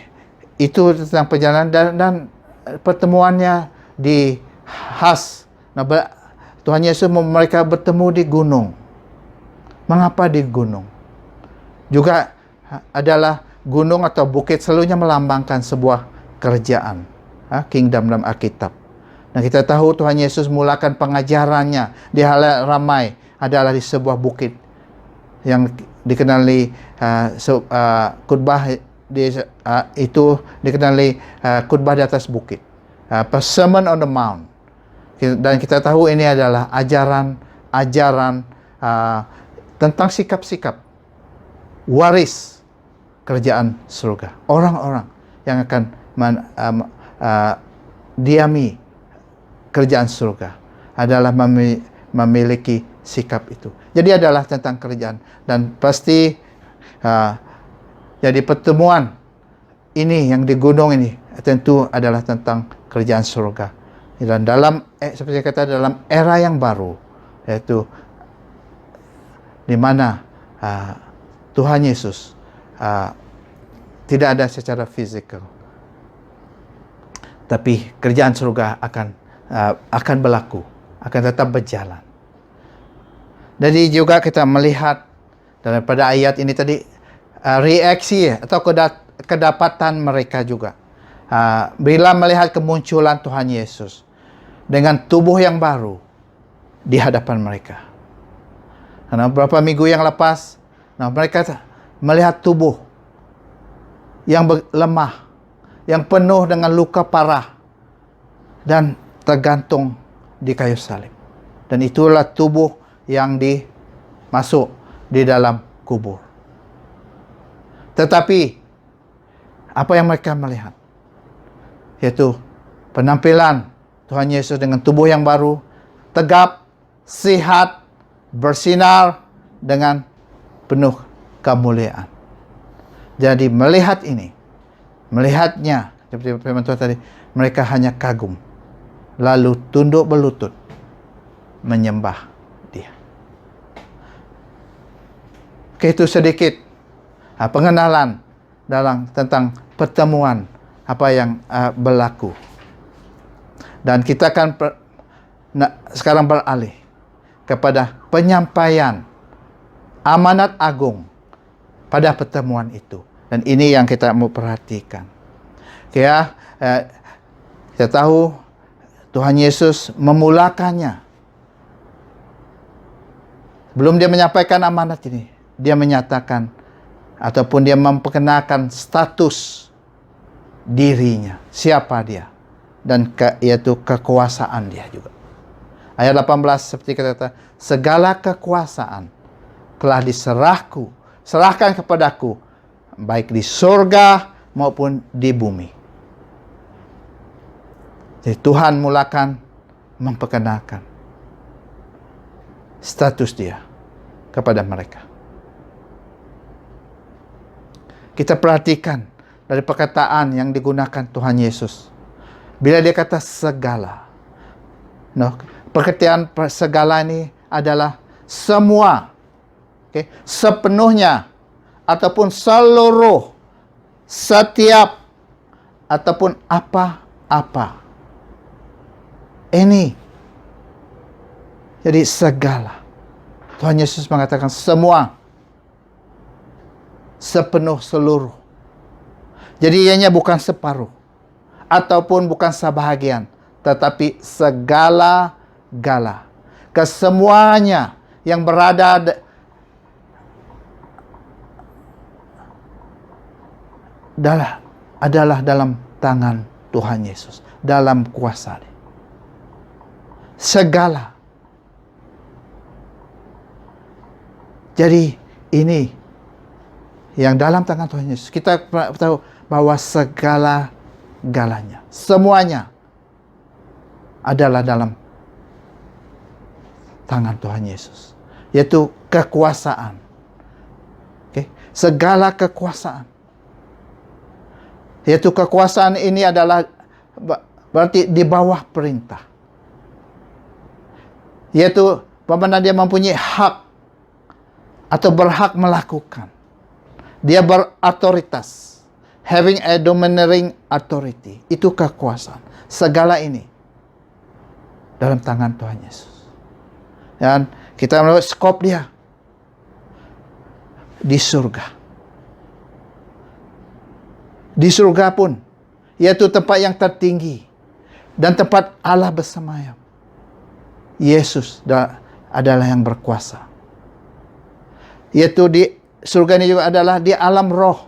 itu tentang perjalanan dan pertemuannya di khas. Tuhan Yesus mereka bertemu di gunung. Mengapa di gunung? Juga adalah gunung atau bukit selalunya melambangkan sebuah kerajaan, kingdom dalam Alkitab. Dan kita tahu Tuhan Yesus mulakan pengajarannya di halayak ramai adalah di sebuah bukit yang dikenali khotbah itu dikenali khotbah di atas bukit, Sermon on the Mount. Dan kita tahu ini adalah ajaran tentang sikap-sikap waris kerajaan surga. Orang-orang yang akan diami kerajaan surga adalah memiliki sikap itu. Jadi adalah tentang kerajaan. Dan pasti jadi pertemuan ini yang di gunung ini tentu adalah tentang kerajaan surga. Dan dalam seperti saya kata dalam era yang baru, yaitu di mana Tuhan Yesus tidak ada secara fizikal, tapi kerajaan surga akan berlaku, akan tetap berjalan. Jadi juga kita melihat daripada ayat ini tadi reaksi atau kedapatan mereka juga bila melihat kemunculan Tuhan Yesus dengan tubuh yang baru di hadapan mereka. Karena beberapa minggu yang lepas, mereka melihat tubuh yang lemah, yang penuh dengan luka parah dan tergantung di kayu salib. Dan itulah tubuh yang masuk di dalam kubur. Tetapi apa yang mereka melihat? Yaitu penampilan Tuhan Yesus dengan tubuh yang baru, tegap, sehat, bersinar dengan penuh kemuliaan. Jadi melihatnya seperti firman Tuhan tadi, mereka hanya kagum, lalu tunduk berlutut menyembah Dia. Oke, itu sedikit pengenalan tentang pertemuan apa yang berlaku. Dan kita akan sekarang beralih kepada penyampaian amanat agung pada pertemuan itu. Dan ini yang kita mau perhatikan. Oke ya, kita tahu Tuhan Yesus memulakannya. Belum dia menyampaikan amanat ini, dia menyatakan ataupun dia memperkenalkan status dirinya, siapa dia, dan yaitu kekuasaan dia juga. Ayat 18 seperti kata, segala kekuasaan telah serahkan kepadaku, baik di surga maupun di bumi. Jadi Tuhan mulakan memperkenalkan status dia kepada mereka. Kita perhatikan dari perkataan yang digunakan Tuhan Yesus. Bila dia kata segala. Perkataan segala ini adalah semua. Okay? Sepenuhnya ataupun seluruh, setiap, ataupun apa-apa. Ini. Jadi segala. Tuhan Yesus mengatakan semua. Sepenuh seluruh. Jadi ianya bukan separuh. Ataupun bukan sebahagian. Tetapi segala-gala. Kesemuanya yang berada adalah dalam tangan Tuhan Yesus. Dalam kuasa Dia. Segala. Jadi ini yang dalam tangan Tuhan Yesus. Kita tahu bahwa segala-galanya, semuanya adalah dalam tangan Tuhan Yesus. Yaitu kekuasaan. Okay? Segala kekuasaan. Yaitu kekuasaan ini adalah berarti di bawah perintah. Yaitu bagaimana dia mempunyai hak atau berhak melakukan. Dia berotoritas. Having a domineering authority. Itu kekuasaan. Segala ini dalam tangan Tuhan Yesus. Dan kita melihat skop dia di surga. Di surga pun, yaitu tempat yang tertinggi dan tempat Allah bersemayam. Yesus adalah yang berkuasa. Yaitu di surga ini juga adalah di alam roh,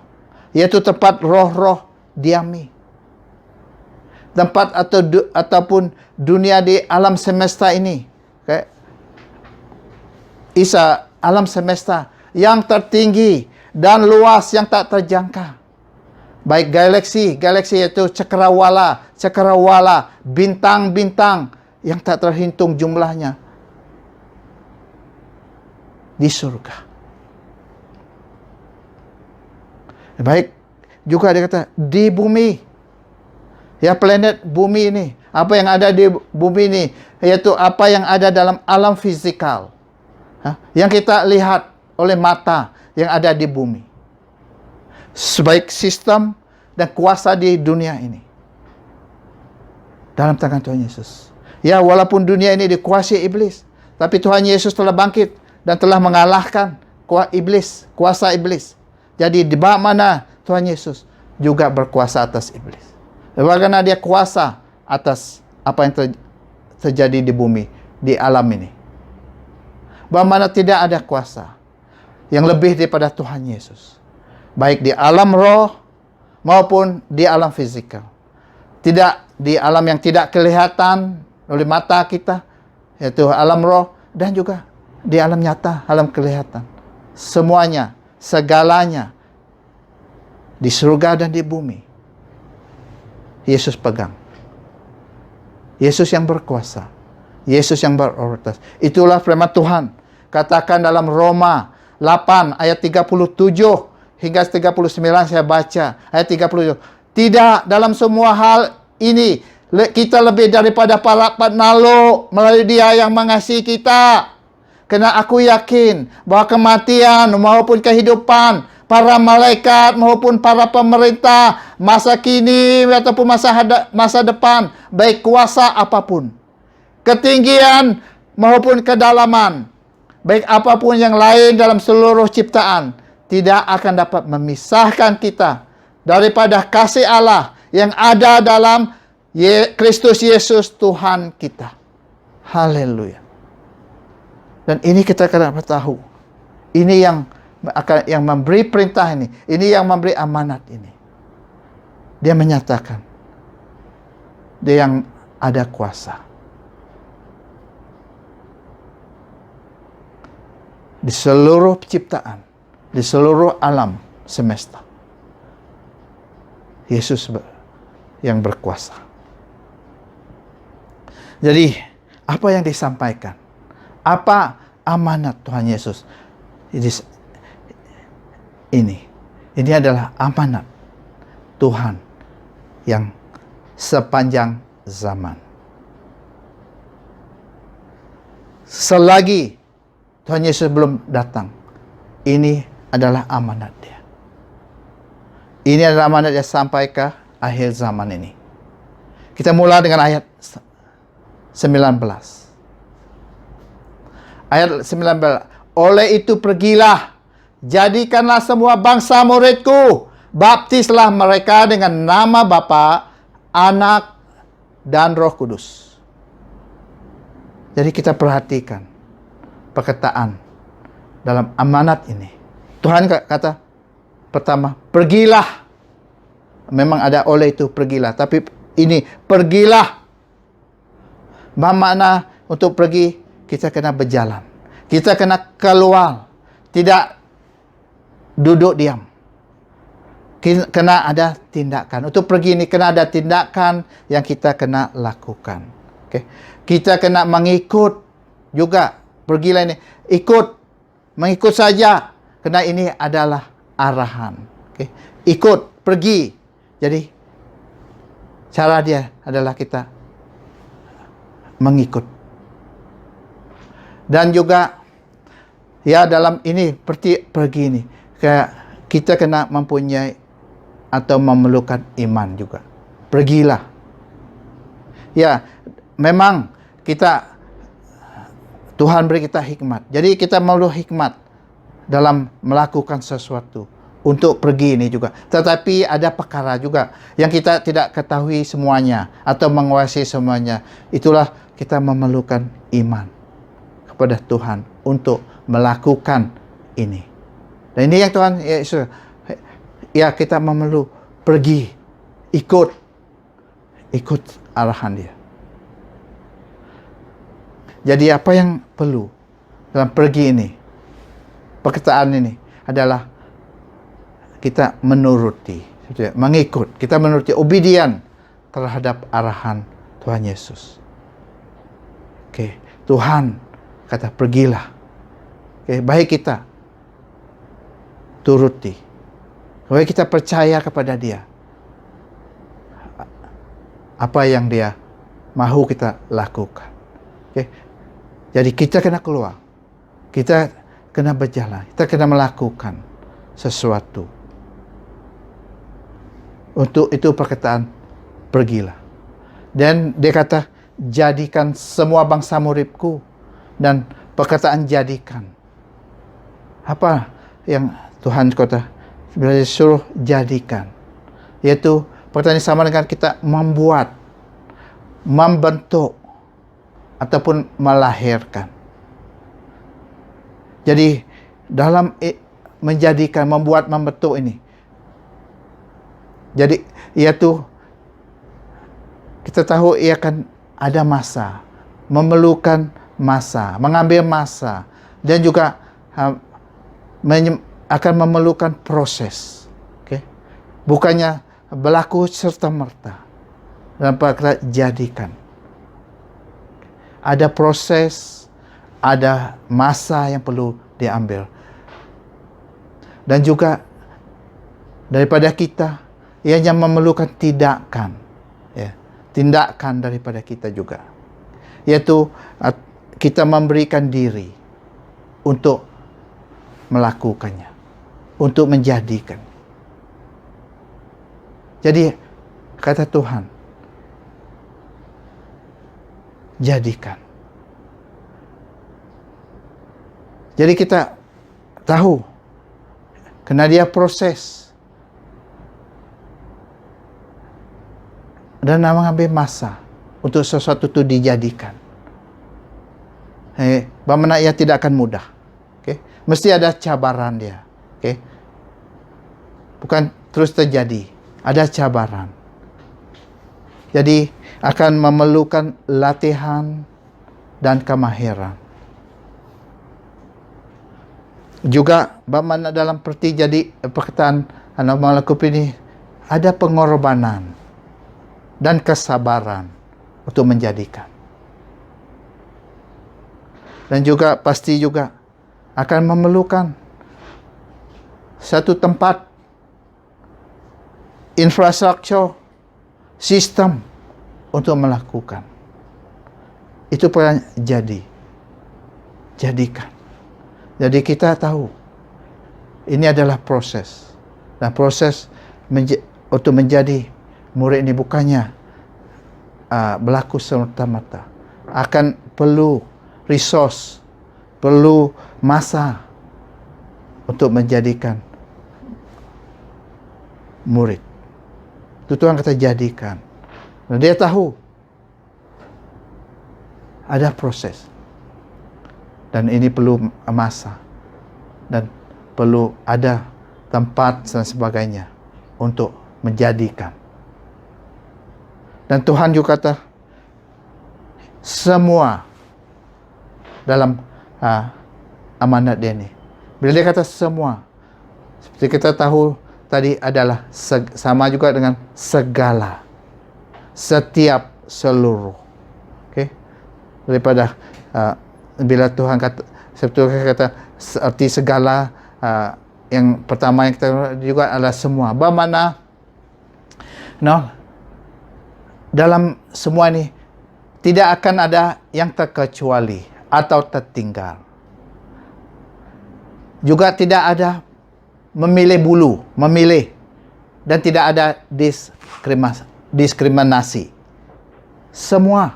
yaitu tempat roh-roh diami. Tempat ataupun dunia di alam semesta ini. Okay? Isa, alam semesta yang tertinggi dan luas yang tak terjangka. Baik galaksi yaitu cakrawala, bintang-bintang yang tak terhitung jumlahnya di surga. Baik, juga dia kata di bumi. Ya, planet bumi ini, apa yang ada di bumi ini, yaitu apa yang ada dalam alam fisikal. Yang kita lihat oleh mata yang ada di bumi. Sebaik sistem dan kuasa di dunia ini. Dalam tangan Tuhan Yesus. Ya, walaupun dunia ini dikuasai iblis, tapi Tuhan Yesus telah bangkit dan telah mengalahkan kuasa iblis. Jadi di bawah mana Tuhan Yesus juga berkuasa atas iblis. Bagaimana dia kuasa atas apa yang terjadi di bumi, di alam ini. Bagaimana tidak ada kuasa yang lebih daripada Tuhan Yesus. Baik di alam roh maupun di alam fisikal. Tidak di alam yang tidak kelihatan oleh mata kita, yaitu alam roh, dan juga di alam nyata, alam kelihatan. Semuanya, segalanya, di surga dan di bumi, Yesus pegang. Yesus yang berkuasa. Yesus yang berotoritas. Itulah firman Tuhan. Katakan dalam Roma 8 ayat 37 hingga 39 saya baca. Ayat 37. Tidak, dalam semua hal ini kita lebih daripada para penakluk melalui Dia yang mengasihi kita. Karena aku yakin bahwa kematian maupun kehidupan, para malaikat maupun para pemerintah, masa kini ataupun masa depan, baik kuasa apapun, ketinggian maupun kedalaman, baik apapun yang lain dalam seluruh ciptaan, tidak akan dapat memisahkan kita daripada kasih Allah yang ada dalam Kristus Yesus Tuhan kita. Haleluya. Dan ini kita kena tahu. Ini yang memberi perintah ini. Ini yang memberi amanat ini. Dia menyatakan. Dia yang ada kuasa. Di seluruh ciptaan. Di seluruh alam semesta. Yesus yang berkuasa. Jadi, apa yang disampaikan? Apa amanat Tuhan Yesus? Ini adalah amanat Tuhan yang sepanjang zaman. Selagi Tuhan Yesus belum datang, ini adalah amanat dia. Ini adalah amanat dia sampai ke akhir zaman ini. Kita mula dengan ayat 19. Ayat 19. Oleh itu pergilah, jadikanlah semua bangsa muridku, baptislah mereka dengan nama Bapa, Anak, dan Roh Kudus. Jadi kita perhatikan perkataan dalam amanat ini. Tuhan kata pertama, pergilah. Memang ada oleh itu pergilah, tapi ini pergilah. Bermakna untuk pergi kita kena berjalan. Kita kena keluar. Tidak duduk diam. Kena ada tindakan. Untuk pergi ini kena ada tindakan yang kita kena lakukan. Okay. Kita kena mengikut juga. Pergilah ini. Ikut. Mengikut saja. Kerana ini adalah arahan. Okay. Ikut. Pergi. Jadi, cara dia adalah kita mengikut. Dan juga, ya dalam ini, pergi ini, kita kena mempunyai atau memerlukan iman juga. Pergilah. Ya, memang Tuhan beri kita hikmat. Jadi kita perlu hikmat dalam melakukan sesuatu. Untuk pergi ini juga. Tetapi ada perkara juga yang kita tidak ketahui semuanya atau menguasai semuanya. Itulah kita memerlukan iman kepada Tuhan untuk melakukan ini. Dan ini yang Tuhan Yesus, ya kita memerlu pergi, ikut arahan dia. Jadi apa yang perlu dalam pergi ini, perkataan ini adalah kita menuruti, mengikut, kita menuruti, obedient terhadap arahan Tuhan Yesus. Oke, Tuhan kata pergilah. Oke, baik kita turuti. Baik kita percaya kepada dia. Apa yang dia mahu kita lakukan. Oke. Jadi kita kena keluar. Kita kena berjalan. Kita kena melakukan sesuatu. Untuk itu perkataan pergilah. Dan dia kata jadikan semua bangsa muridku. Dan perkataan jadikan. Apa yang Tuhan kata? Sebenarnya suruh jadikan. Yaitu perkataan sama dengan kita membuat, membentuk, ataupun melahirkan. Jadi dalam menjadikan, membuat, membentuk ini. Jadi iaitu kita tahu ia akan ada masa, memerlukan masa, mengambil masa, dan juga akan memerlukan proses. Okay? Bukannya berlaku serta-merta. Dan perkara jadikan. Ada proses, ada masa yang perlu diambil. Dan juga daripada kita, ia yang memerlukan tindakan. Ya, tindakan daripada kita juga. Yaitu kita memberikan diri untuk melakukannya. Untuk menjadikan. Jadi, kata Tuhan, jadikan. Jadi kita tahu, karena dia proses. Dan mengambil masa untuk sesuatu itu dijadikan. Bagaimana ia tidak akan mudah. Okay? Mesti ada cabaran dia. Okay? Bukan terus terjadi. Ada cabaran. Jadi akan memerlukan latihan dan kemahiran. Juga bagaimana dalam perkataan anak melakukan ini ada pengorbanan dan kesabaran untuk menjadikan. Dan juga pasti juga akan memerlukan satu tempat, infrastruktur, sistem untuk melakukan. Itu pun jadikan. Jadi kita tahu Ini adalah proses. Dan proses untuk menjadi murid ini bukannya berlaku semata-mata. Akan perlu resource, perlu masa untuk menjadikan murid. Itu Tuhan kata jadikan. Dan dia tahu ada proses. Dan ini perlu masa. Dan perlu ada tempat dan sebagainya untuk menjadikan. Dan Tuhan juga kata semua dalam amanat dia ini. Bila dia kata semua, seperti kita tahu tadi adalah sama juga dengan segala, setiap, seluruh. Okey. Daripada bila Tuhan kata, seperti Tuhan kata seperti segala, yang pertama yang kita juga adalah semua. Bermakna dalam semua ini tidak akan ada yang terkecuali atau tertinggal. Juga tidak ada memilih bulu, memilih, dan tidak ada diskriminasi. Semua.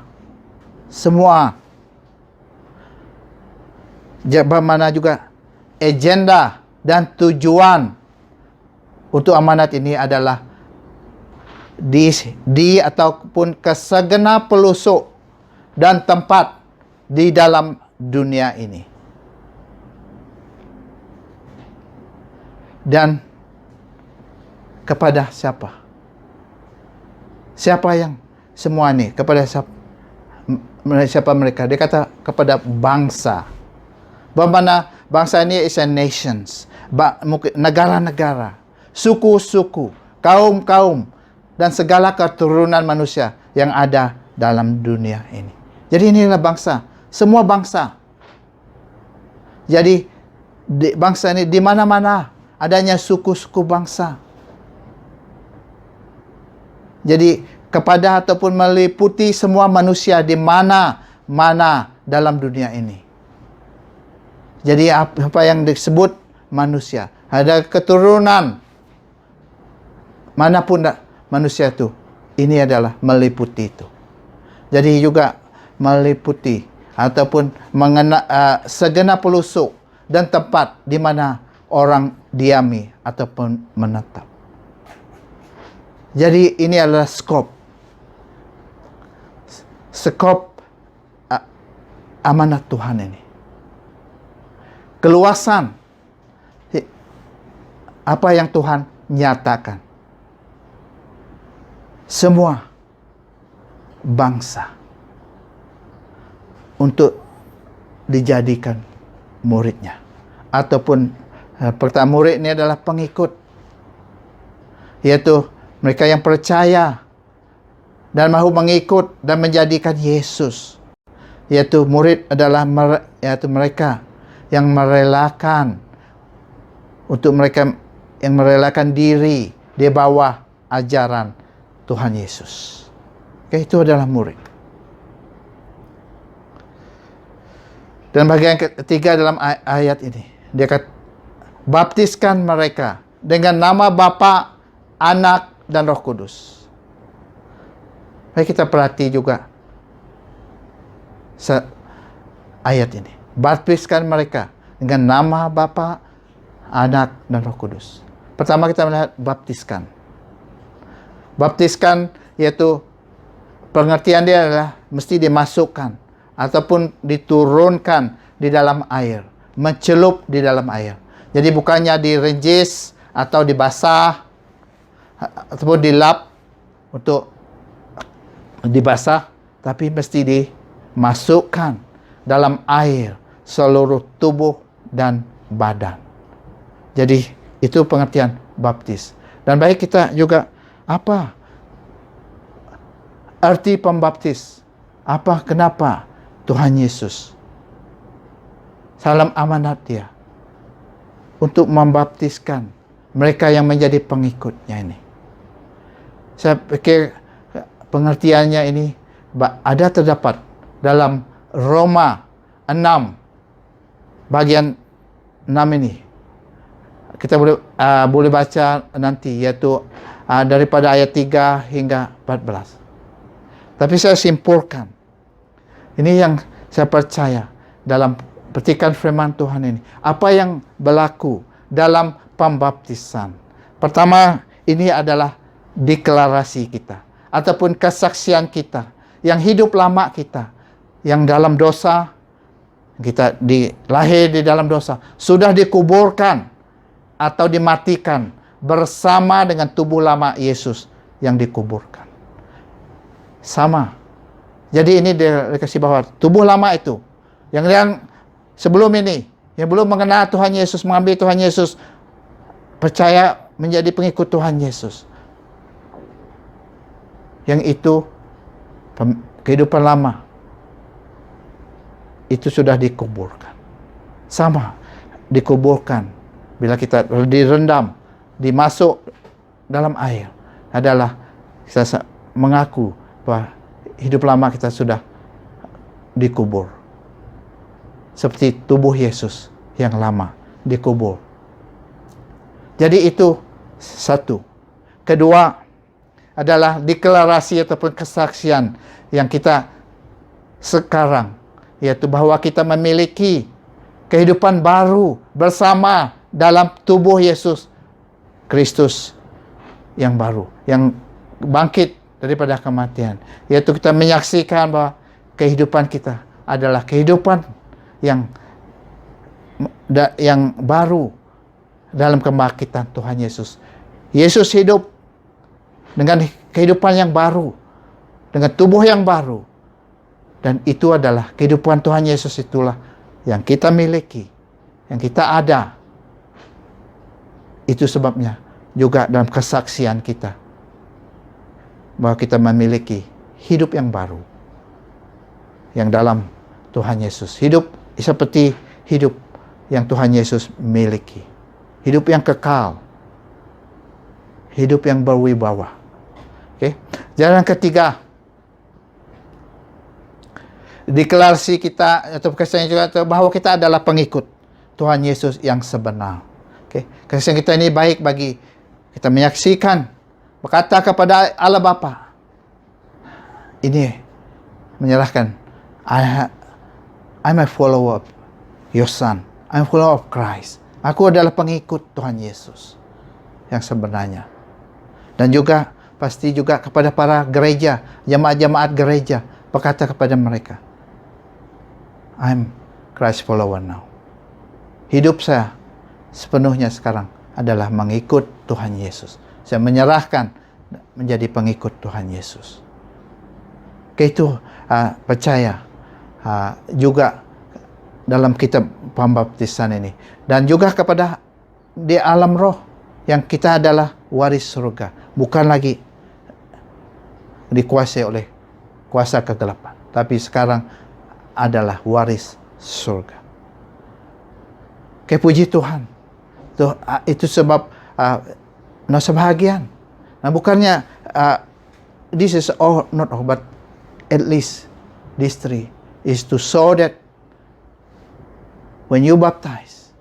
Bermakna juga agenda dan tujuan untuk amanat ini adalah di ataupun ke segenap pelosok dan tempat di dalam dunia ini. Dan kepada siapa? Siapa yang semua ini? Kepada siapa mereka? Dia kata kepada bangsa. Bermakna bangsa ini is a nations. Negara-negara, suku-suku, kaum-kaum, dan segala keturunan manusia yang ada dalam dunia ini. Jadi inilah bangsa. Semua bangsa. Jadi bangsa ini di mana-mana adanya suku-suku bangsa. Jadi kepada ataupun meliputi semua manusia di mana-mana dalam dunia ini. Jadi apa yang disebut manusia, ada keturunan manapun manusia itu, ini adalah meliputi itu. Jadi juga meliputi ataupun segenap pelosok dan tempat di mana orang diami ataupun menetap. Jadi ini adalah skop amanat Tuhan ini. Keluasan apa yang Tuhan nyatakan. Semua bangsa untuk dijadikan muridnya. Ataupun pertama murid ini adalah pengikut. Yaitu mereka yang percaya dan mahu mengikut dan menjadikan Yesus. Yaitu murid adalah yaitu mereka yang merelakan, untuk mereka yang merelakan diri di bawah ajaran Tuhan Yesus. Oke, itu adalah murid. Dan bagian ketiga dalam ayat ini, dia kata, baptiskan mereka dengan nama Bapa, Anak, dan Roh Kudus. Mari kita perhati juga ayat ini. Baptiskan mereka dengan nama Bapa, Anak, dan Roh Kudus. Pertama kita melihat baptiskan. Baptiskan yaitu pengertian dia adalah mesti dimasukkan ataupun diturunkan di dalam air, mencelup di dalam air. Jadi bukannya direnjis atau dibasah ataupun dilap untuk dibasah, tapi mesti dimasukkan dalam air seluruh tubuh dan badan. Jadi itu pengertian baptis. Dan baik kita juga apa arti pembaptis? Kenapa Tuhan Yesus salam amanat dia untuk membaptiskan mereka yang menjadi pengikutnya ini. Saya pikir pengertiannya ini ada terdapat dalam Roma 6 bagian 6 ini. kita boleh baca nanti, yaitu daripada ayat 3 hingga 14. Tapi saya simpulkan, ini yang saya percaya dalam petikan firman Tuhan ini. Apa yang berlaku dalam pembaptisan? Pertama, ini adalah deklarasi kita ataupun kesaksian kita, yang hidup lama kita, yang dalam dosa, kita lahir di dalam dosa, sudah dikuburkan atau dimatikan bersama dengan tubuh lama Yesus yang dikuburkan. Sama. Jadi ini dikasih bahwa tubuh lama itu, yang sebelum ini, yang belum mengenal Tuhan Yesus, mengambil Tuhan Yesus, percaya menjadi pengikut Tuhan Yesus, yang itu kehidupan lama itu sudah dikuburkan. Sama, dikuburkan. Bila kita direndam, dimasuk dalam air, adalah kita mengaku bahwa hidup lama kita sudah dikubur. Seperti tubuh Yesus yang lama dikubur. Jadi itu satu. Kedua adalah deklarasi ataupun kesaksian yang kita sekarang, yaitu bahwa kita memiliki kehidupan baru bersama dalam tubuh Yesus Kristus yang baru, yang bangkit daripada kematian. Yaitu kita menyaksikan bahwa kehidupan kita adalah kehidupan yang baru dalam kebangkitan Tuhan Yesus. Yesus hidup dengan kehidupan yang baru, dengan tubuh yang baru. Dan itu adalah kehidupan Tuhan Yesus, itulah yang kita miliki, yang kita ada. Itu sebabnya juga dalam kesaksian kita, bahwa kita memiliki hidup yang baru, yang dalam Tuhan Yesus. Hidup seperti hidup yang Tuhan Yesus miliki. Hidup yang kekal. Hidup yang berwibawa. Oke. Jalan ketiga, deklarasi kita atau kesaksian juga bahwa kita adalah pengikut Tuhan Yesus yang sebenar. Oke. Kesaksian kita ini baik bagi kita menyaksikan, berkata kepada Allah Bapa, ini menyerahkan, I'm a follower of your son. I'm a follower of Christ. Aku adalah pengikut Tuhan Yesus yang sebenarnya. Dan juga pasti juga kepada para gereja, jemaat-jemaat gereja, berkata kepada mereka, I'm Christ follower now. Hidup saya sepenuhnya sekarang adalah mengikut Tuhan Yesus. Saya menyerahkan menjadi pengikut Tuhan Yesus. Itu percaya juga dalam kitab pembaptisan ini. Dan juga kepada di alam roh, yang kita adalah waris surga. Bukan lagi dikuasai oleh kuasa kegelapan, tapi sekarang adalah waris surga. Puji Tuhan. Itu sebab sebahagian. Nah, bukannya this is all, not all, but at least these three is to show that when you baptize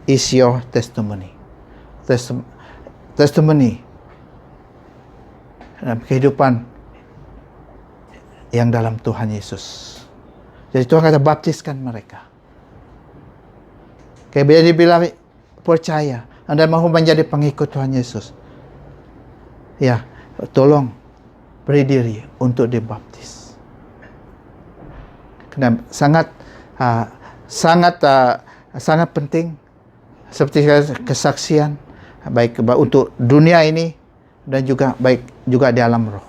is your testimony. Testimony dalam kehidupan yang dalam Tuhan Yesus. Jadi Tuhan kata baptiskan mereka. Bila dibilang percaya, Anda mahu menjadi pengikut Tuhan Yesus, ya, tolong beri diri untuk dibaptis. Karena sangat penting, seperti kesaksian, baik untuk dunia ini dan juga baik juga di alam roh.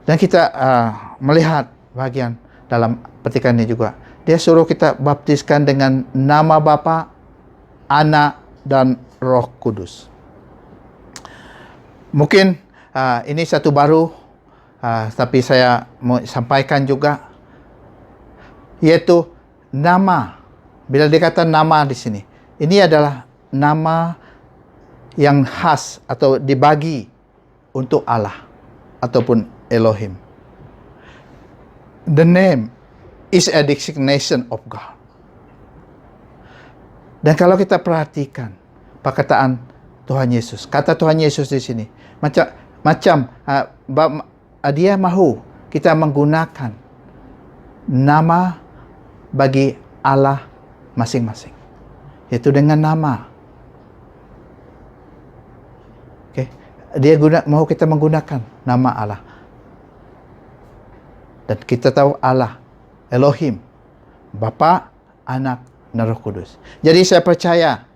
Dan kita melihat bagian dalam petikan ini juga, dia suruh kita baptiskan dengan nama Bapa, Anak, dan Roh Kudus. Mungkin ini satu baru, tapi saya mau sampaikan juga, yaitu nama. Bila dikata nama di sini, ini adalah nama yang khas atau dibagi untuk Allah ataupun Elohim. The name is a designation of God. Dan kalau kita perhatikan perkataan Tuhan Yesus, kata Tuhan Yesus di sini, dia mahu kita menggunakan nama bagi Allah masing-masing, yaitu dengan nama. Okay. Dia mahu kita menggunakan nama Allah. Dan kita tahu Allah, Elohim, Bapa, Anak, dan Roh Kudus. Jadi saya percaya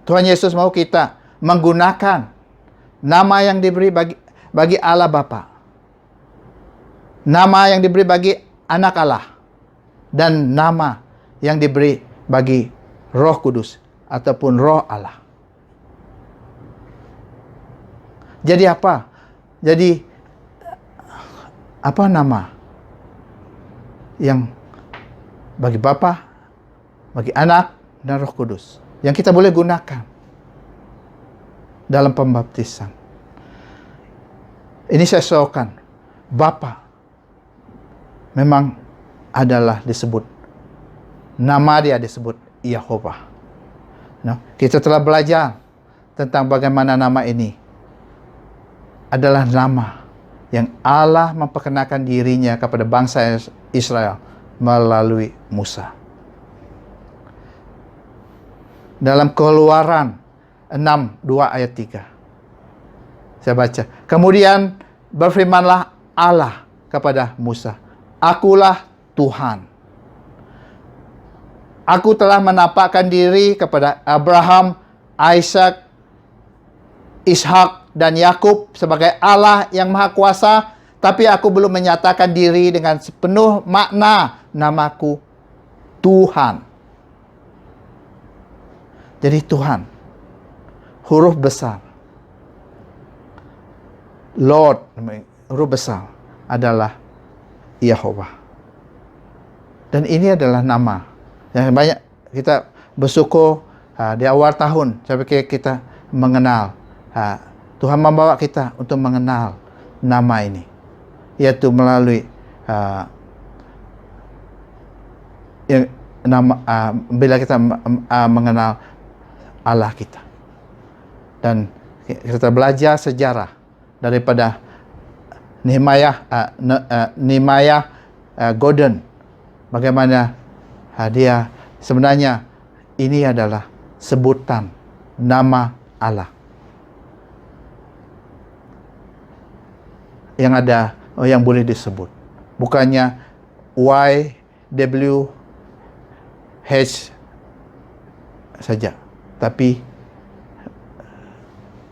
Tuhan Yesus mau kita menggunakan nama yang diberi bagi Allah Bapa, nama yang diberi bagi Anak Allah, dan nama yang diberi bagi Roh Kudus ataupun Roh Allah. Jadi apa? Jadi apa nama yang bagi Bapa, bagi Anak, dan Roh Kudus yang kita boleh gunakan dalam pembaptisan? Ini saya soalkan, Bapa memang adalah disebut, nama dia disebut Yehovah. Kita telah belajar tentang bagaimana nama ini adalah nama yang Allah memperkenalkan dirinya kepada bangsa Israel melalui Musa. Dalam Keluaran 6:2 ayat 3. Saya baca. Kemudian berfirmanlah Allah kepada Musa, "Akulah Tuhan. Aku telah menampakkan diri kepada Abraham, Ishak, dan Yakub sebagai Allah yang Maha Kuasa, tapi aku belum menyatakan diri dengan sepenuh makna namaku Tuhan." Jadi Tuhan, huruf besar, Lord, huruf besar adalah Yehovah. Dan ini adalah nama yang banyak kita bersyukur di awal tahun. Saya pikir kita mengenal, Tuhan membawa kita untuk mengenal nama ini, yaitu melalui bila kita mengenal Allah kita. Dan kita belajar sejarah daripada Nehemiah Gordon, bagaimana dia sebenarnya ini adalah sebutan nama Allah yang ada, yang boleh disebut, bukannya YWH saja, tapi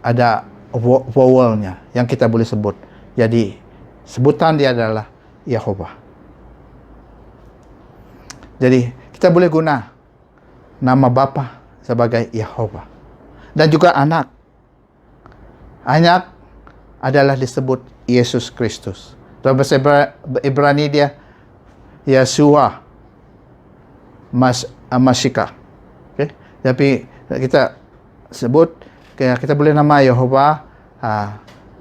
ada vowelnya yang kita boleh sebut. Jadi sebutan dia adalah Yehovah. Jadi kita boleh guna nama Bapa sebagai Yehovah. Dan juga anak. Anak adalah disebut Yesus Kristus. Dalam bahasa Ibrani dia Yeshua Mashiach. Okay? Tapi kita sebut, kita boleh nama Yehovah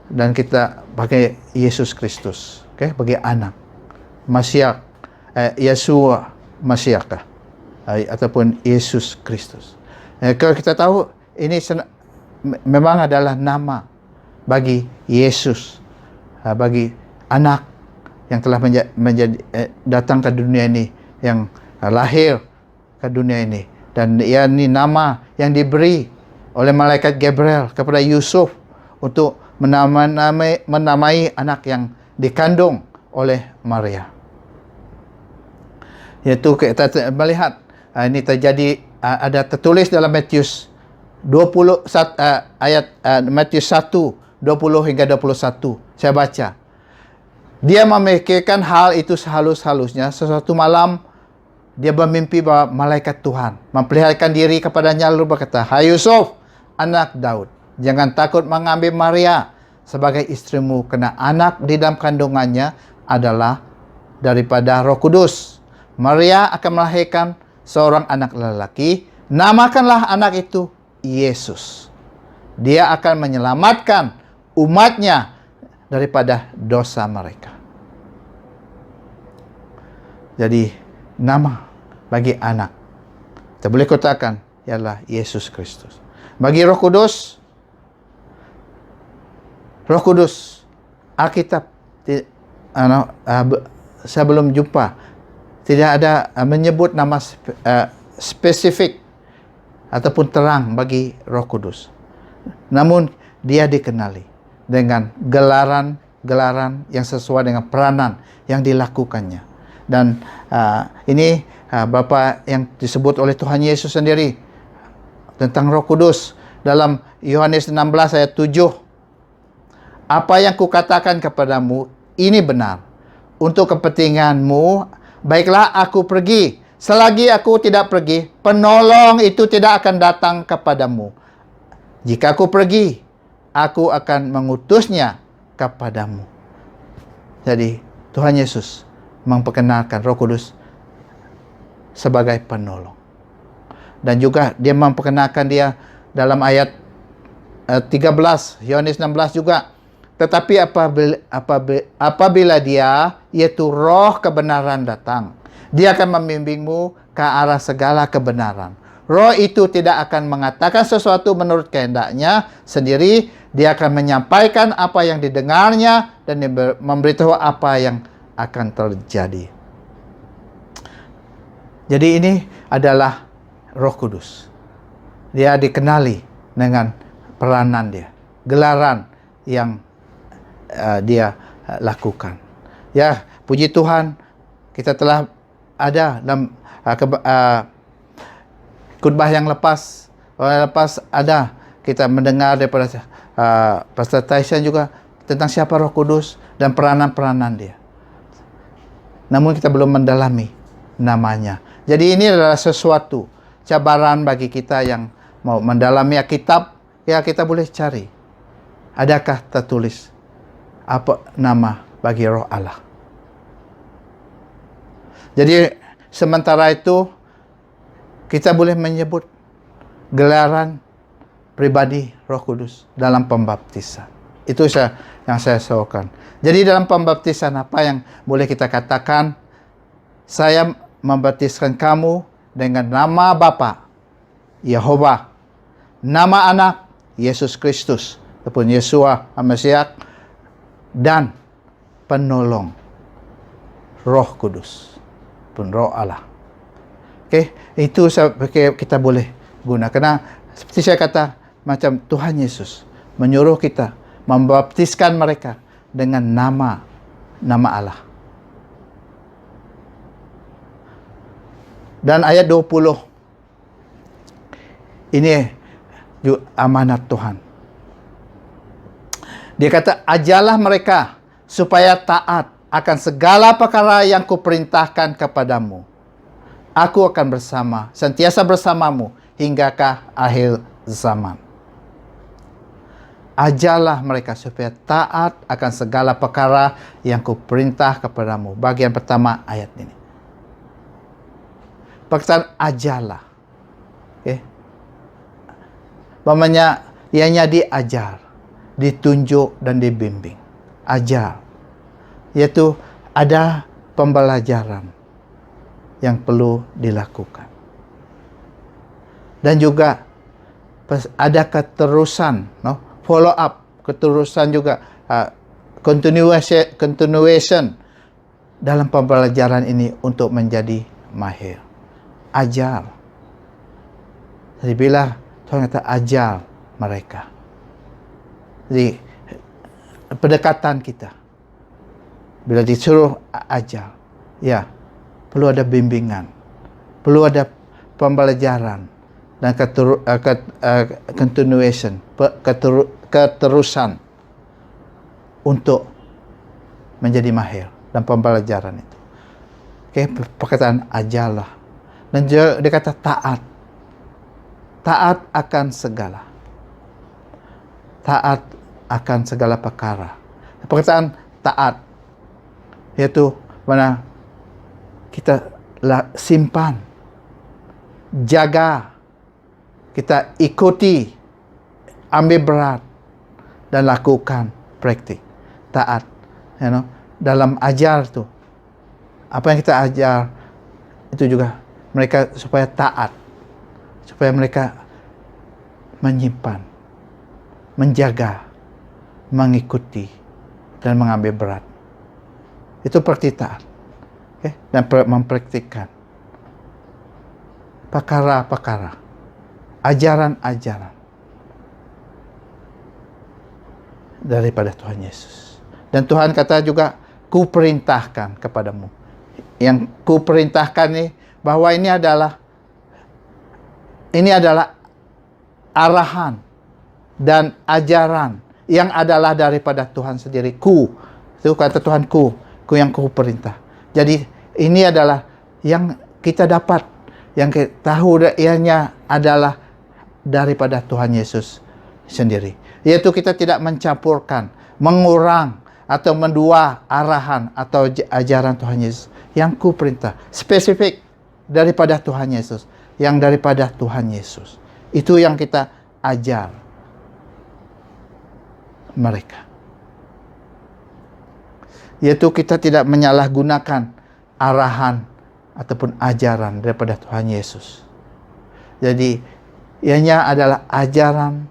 dan kita pakai Yesus Kristus, okay? Bagi anak Mashiach, Yeshua Mashiach, ataupun Yesus Kristus. Kalau kita tahu ini memang adalah nama bagi Yesus, bagi anak yang telah menjadi datang ke dunia ini, yang lahir ke dunia ini. Dan ini nama yang diberi oleh malaikat Gabriel kepada Yusuf untuk menamai anak yang dikandung oleh Maria. Yaitu kita melihat ini terjadi, ada tertulis dalam Matius 21 ayat Matius 1:20 hingga 21. Saya baca. Dia memikirkan hal itu sehalus-halusnya. Sesuatu malam dia bermimpi bahwa malaikat Tuhan memperlihatkan diri kepadanya lalu berkata, "Hai Yusuf, anak Daud, jangan takut mengambil Maria sebagai istrimu, karena anak di dalam kandungannya adalah daripada Roh Kudus. Maria akan melahirkan seorang anak lelaki, namakanlah anak itu Yesus. Dia akan menyelamatkan umatnya daripada dosa mereka." Jadi nama bagi anak, kita boleh katakan ialah Yesus Kristus. Bagi Roh Kudus, Alkitab saya belum jumpa, tidak ada menyebut nama spesifik ataupun terang bagi Roh Kudus. Namun dia dikenali dengan gelaran yang sesuai dengan peranan yang dilakukannya. Dan ini Bapa yang disebut oleh Tuhan Yesus sendiri tentang Roh Kudus dalam Yohanes 16 ayat 7. Apa yang kukatakan kepadamu ini benar. Untuk kepentinganmu, baiklah aku pergi. Selagi aku tidak pergi, penolong itu tidak akan datang kepadamu. Jika aku pergi, aku akan mengutusnya kepadamu. Jadi Tuhan Yesus memperkenalkan Roh Kudus sebagai penolong. Dan juga dia memperkenalkan dia dalam ayat 13, Yohanes 16 juga. Tetapi apabila dia, yaitu Roh kebenaran datang, dia akan membimbingmu ke arah segala kebenaran. Roh itu tidak akan mengatakan sesuatu menurut kehendaknya sendiri. Dia akan menyampaikan apa yang didengarnya dan memberitahu apa yang akan terjadi. Jadi ini adalah Roh Kudus. Dia dikenali dengan peranan dia, gelaran yang dia lakukan. Ya, puji Tuhan, kita telah ada dalam khotbah yang lepas ada kita mendengar daripada Pastor Tyson juga tentang siapa Roh Kudus dan peranan-peranan dia. Namun kita belum mendalami namanya. Jadi ini adalah sesuatu cabaran bagi kita yang mau mendalami Alkitab. Ya, kita boleh cari, adakah tertulis apa nama bagi Roh Allah. Jadi sementara itu kita boleh menyebut gelaran pribadi Roh Kudus dalam pembaptisan. Itu yang saya serukan. Jadi dalam pembaptisan apa yang boleh kita katakan? Saya membaptiskan kamu dengan nama Bapa, Yehova, nama Anak, Yesus Kristus, ataupun Yesua Hamasiak, dan penolong Roh Kudus, pun Roh Allah. Okey, itu kita boleh guna. Karena seperti saya kata, macam Tuhan Yesus menyuruh kita membaptiskan mereka dengan nama Allah. Dan ayat 20, ini amanat Tuhan. Dia kata, ajarlah mereka supaya taat akan segala perkara yang kuperintahkan kepadamu. Aku akan senantiasa bersamamu hingga ke akhir zaman. Ajarlah mereka supaya taat akan segala perkara yang kuperintah kepadamu. Bagian pertama ayat ini. Perkataan ajarlah. Okay. Bapaknya, ianya diajar, ditunjuk dan dibimbing. Ajar. Yaitu ada pembelajaran yang perlu dilakukan. Dan juga ada keterusan, follow up, keterusan juga, continuation dalam pembelajaran ini untuk menjadi mahir. Ajar. Jadi bila Tuhan kata ajar mereka. Jadi pendekatan kita, bila disuruh ajar, ya perlu ada bimbingan, perlu ada pembelajaran dan continuation, keterusan untuk menjadi mahir dan pembelajaran itu. Oke, perkataan ajarlah. Dan dia kata taat. Taat akan segala. Taat akan segala perkara. Perkataan taat yaitu mana kita simpan, jaga, kita ikuti, ambil berat dan lakukan praktik taat. Dalam ajar tu, apa yang kita ajar itu juga mereka supaya taat. supaya mereka menyimpan, menjaga, mengikuti, dan mengambil berat. Itu pertitaan. Dan mempraktikkan perkara-perkara, ajaran-ajaran daripada Tuhan Yesus. Dan Tuhan kata juga, kuperintahkan kepadamu. Yang kuperintahkan nih, bahwa ini adalah arahan dan ajaran yang adalah daripada Tuhan sendiri. Itu kata Tuhan, ku yang ku perintah. Jadi ini adalah yang kita dapat, yang kita tahu ianya adalah daripada Tuhan Yesus sendiri. Yaitu kita tidak mencampurkan, mengurang, atau mendua arahan atau ajaran Tuhan Yesus. Yang ku perintah, spesifik daripada Tuhan Yesus. Yang daripada Tuhan Yesus. Itu yang kita ajar mereka. Yaitu kita tidak menyalahgunakan arahan ataupun ajaran daripada Tuhan Yesus. Jadi ianya adalah ajaran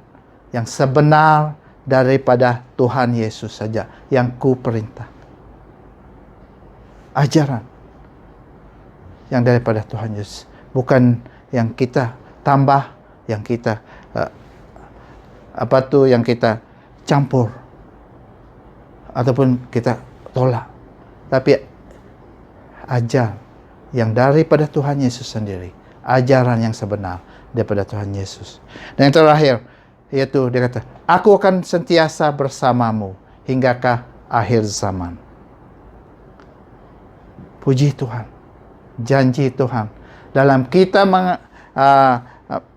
yang sebenar daripada Tuhan Yesus saja yang ku perintah. Ajaran yang daripada Tuhan Yesus, bukan yang kita tambah, yang kita yang kita campur ataupun kita tolak, tapi ajar yang daripada Tuhan Yesus sendiri, ajaran yang sebenar daripada Tuhan Yesus. Dan yang terakhir, yaitu dia kata, aku akan sentiasa bersamamu hinggakah akhir zaman. Puji Tuhan, janji Tuhan dalam kita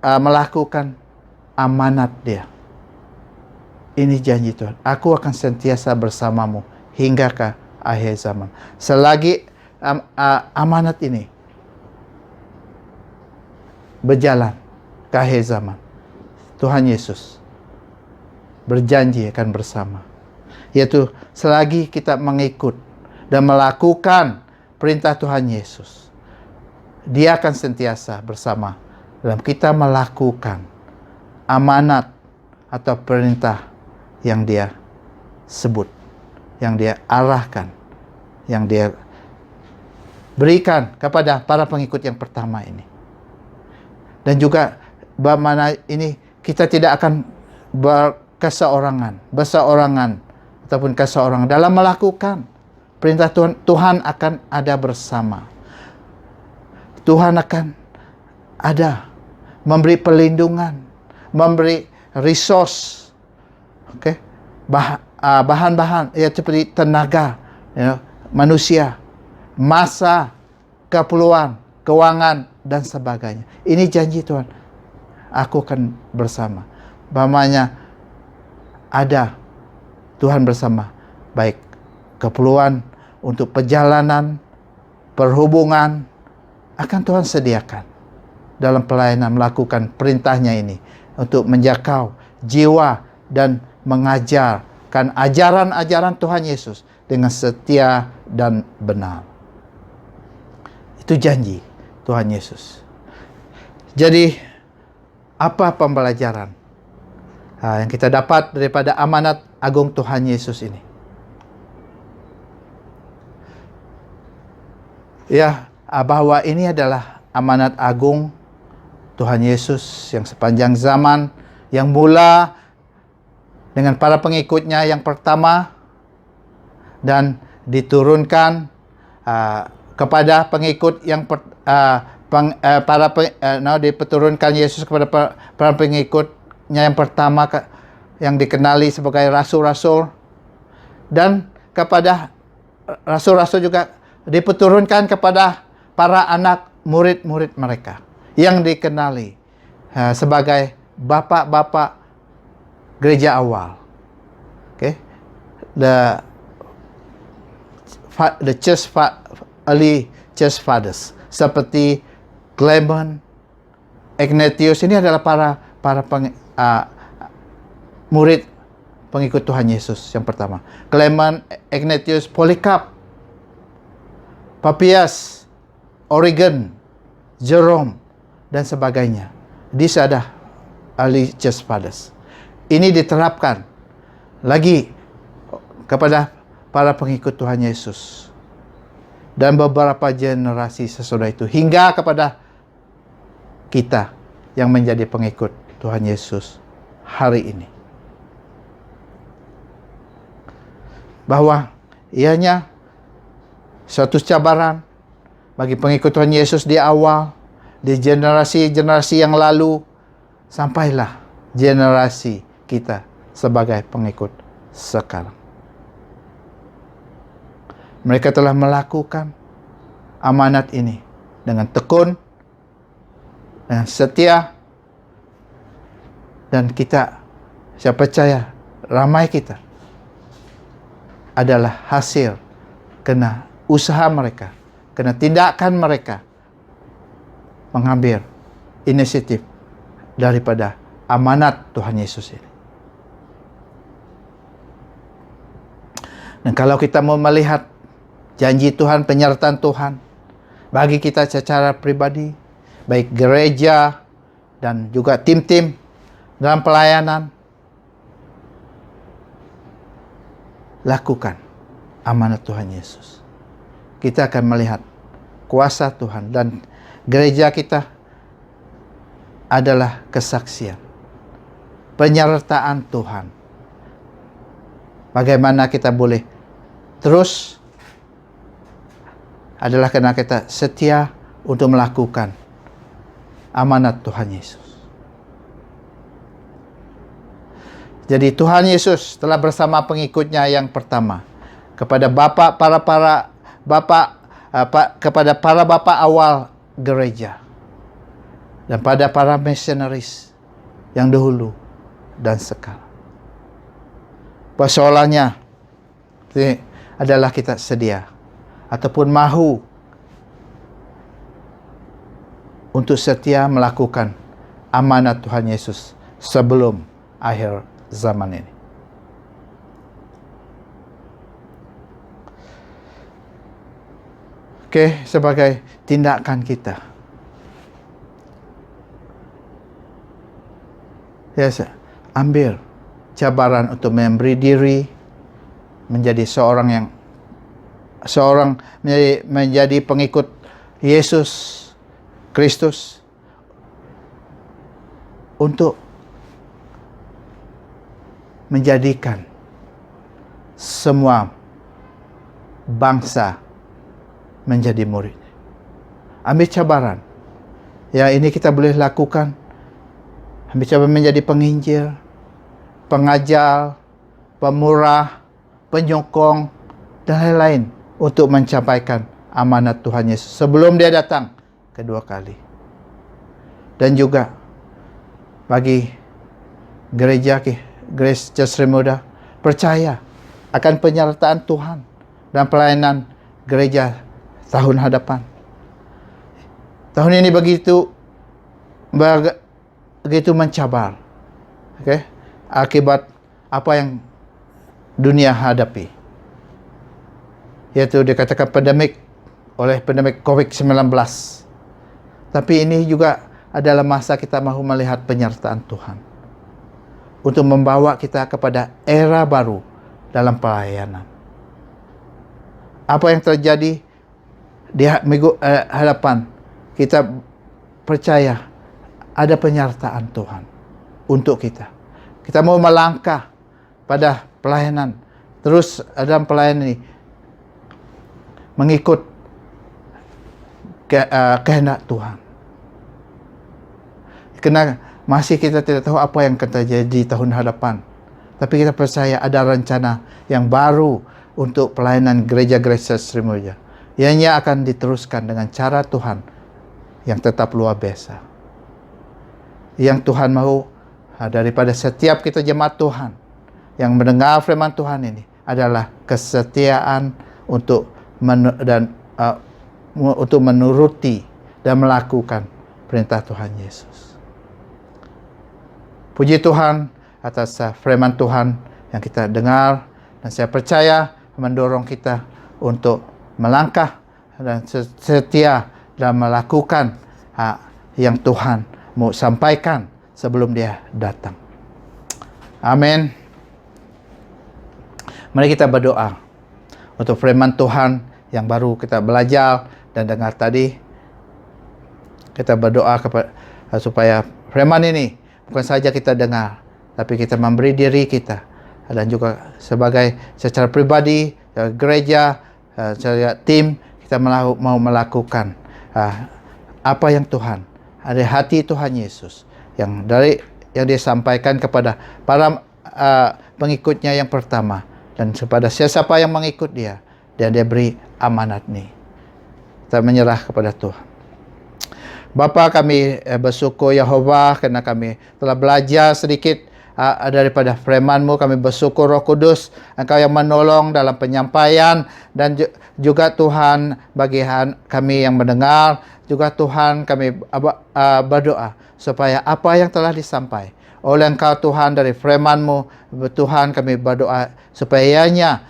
melakukan amanat Dia. Ini janji Tuhan, aku akan sentiasa bersamamu hinggakah akhir zaman. Selagi amanat ini berjalan ke akhir zaman, Tuhan Yesus berjanji akan bersama. Yaitu selagi kita mengikut dan melakukan perintah Tuhan Yesus, Dia akan sentiasa bersama dalam kita melakukan amanat atau perintah yang Dia sebut, yang Dia arahkan, yang Dia berikan kepada para pengikut yang pertama ini. Dan juga bagaimana ini kita tidak akan berseorangan ataupun keseorangan dalam melakukan perintah Tuhan. Tuhan akan ada bersama. Tuhan akan ada memberi perlindungan, memberi resource, bahan-bahan seperti tenaga, manusia, masa, keperluan, keuangan, dan sebagainya. Ini janji Tuhan. Aku akan bersama. Bagaimana ada Tuhan bersama, baik keperluan untuk perjalanan, perhubungan, akan Tuhan sediakan dalam pelayanan melakukan perintahnya ini untuk menjakau jiwa dan mengajarkan ajaran-ajaran Tuhan Yesus dengan setia dan benar. Itu janji Tuhan Yesus. Jadi apa pembelajaran yang kita dapat daripada amanat agung Tuhan Yesus ini? Ya, bahwa ini adalah amanat agung Tuhan Yesus yang sepanjang zaman, yang mula dengan para pengikutnya yang pertama dan diturunkan kepada pengikut yang diturunkan Yesus kepada para pengikutnya yang pertama yang dikenali sebagai rasul-rasul, dan kepada rasul-rasul juga diturunkan kepada para anak murid-murid mereka yang dikenali sebagai bapak-bapak gereja awal. The early church fathers seperti Clement, Ignatius. Ini adalah para murid pengikut Tuhan Yesus yang pertama. Clement, Ignatius, Polycarp, Papias, Origen, Jerome, dan sebagainya. These are the early church fathers. Ini diterapkan lagi kepada para pengikut Tuhan Yesus dan beberapa generasi sesudah itu hingga kepada kita yang menjadi pengikut Tuhan Yesus hari ini. Bahwa ianya suatu cabaran bagi pengikut Tuhan Yesus di awal, di generasi-generasi yang lalu, sampailah generasi kita sebagai pengikut sekarang. Mereka telah melakukan amanat ini dengan tekun, dengan setia, dan kita, saya percaya, ramai kita adalah hasil kena usaha mereka, kena tindakan mereka mengambil inisiatif daripada amanat Tuhan Yesus ini. Dan kalau kita mau melihat janji Tuhan, penyertaan Tuhan bagi kita secara pribadi, baik gereja dan juga tim-tim dalam pelayanan, lakukan amanat Tuhan Yesus. Kita akan melihat kuasa Tuhan dan gereja kita adalah kesaksian penyertaan Tuhan. Bagaimana kita boleh terus adalah karena kita setia untuk melakukan amanat Tuhan Yesus. Jadi Tuhan Yesus telah bersama pengikutnya yang pertama kepada kepada para bapak awal gereja dan pada para misionaris yang dahulu dan sekarang. Persoalannya adalah kita sedia ataupun mahu untuk setia melakukan amanat Tuhan Yesus sebelum akhir zaman ini. Oke, sebagai tindakan kita, ya, ambil cabaran untuk memberi diri menjadi menjadi pengikut Yesus Kristus untuk menjadikan semua bangsa menjadi murid. Ambil cabaran. Ya, ini kita boleh lakukan. Ambil cabaran menjadi penginjil, pengajar, pemurah, penyokong, dan lain-lain untuk mencapai amanat Tuhan Yesus sebelum dia datang kedua kali. Dan juga bagi gereja Grace Church Remuda, percaya akan penyertaan Tuhan dan pelayanan gereja tahun hadapan. Tahun ini begitu mencabar, akibat apa yang dunia hadapi, yaitu dikatakan pandemik COVID-19. Tapi ini juga adalah masa kita mahu melihat penyertaan Tuhan untuk membawa kita kepada era baru dalam pelayanan. Apa yang terjadi di minggu hadapan, kita percaya ada penyertaan Tuhan untuk kita. Kita mau melangkah pada pelayanan, terus dalam pelayanan ini mengikut kehendak Tuhan. Karena masih kita tidak tahu apa yang akan terjadi di tahun hadapan, tapi kita percaya ada rencana yang baru untuk pelayanan gereja Grace Church Remuda. Ianya akan diteruskan dengan cara Tuhan yang tetap luar biasa. Yang Tuhan mahu daripada setiap kita jemaat Tuhan yang mendengar firman Tuhan ini adalah kesetiaan untuk menuruti dan melakukan perintah Tuhan Yesus. Puji Tuhan atas firman Tuhan yang kita dengar, dan saya percaya mendorong kita untuk melangkah dan setia dan melakukan yang Tuhan mau sampaikan sebelum dia datang. Amin. Mari kita berdoa untuk firman Tuhan yang baru kita belajar dan dengar tadi. Kita berdoa supaya firman ini bukan saja kita dengar, tapi kita memberi diri kita, dan juga secara pribadi, gereja, secara tim, kita mau melakukan apa yang Tuhan, ada hati Tuhan Yesus yang disampaikan kepada para pengikutnya yang pertama, dan kepada siapa yang mengikut dia, dan dia beri amanat ini. Kita menyerah kepada Tuhan. Bapa, kami bersyukur Yehova karena kami telah belajar sedikit daripada firman-Mu. Kami bersyukur Roh Kudus, Engkau yang menolong dalam penyampaian, dan juga Tuhan bagi kami yang mendengar. Juga Tuhan kami berdoa supaya apa yang telah disampaikan oleh Engkau Tuhan dari firman-Mu, Tuhan kami berdoa supaya ianya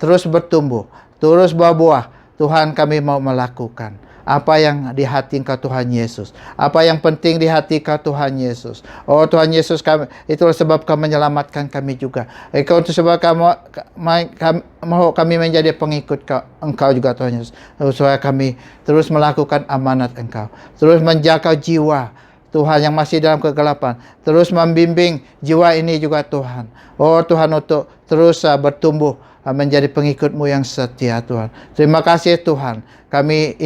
terus bertumbuh, terus berbuah. Tuhan, kami mau melakukan apa yang di hati Engkau Tuhan Yesus, apa yang penting di hati Engkau Tuhan Yesus. Oh Tuhan Yesus, itulah sebab Kau menyelamatkan kami juga. Engkau untuk sebab mau kami menjadi pengikut Engkau juga Tuhan Yesus, supaya kami terus melakukan amanat Engkau, terus menjaga jiwa Tuhan yang masih dalam kegelapan, terus membimbing jiwa ini juga Tuhan. Oh Tuhan, untuk terus bertumbuh menjadi pengikut-Mu yang setia Tuhan. Terima kasih Tuhan. Kami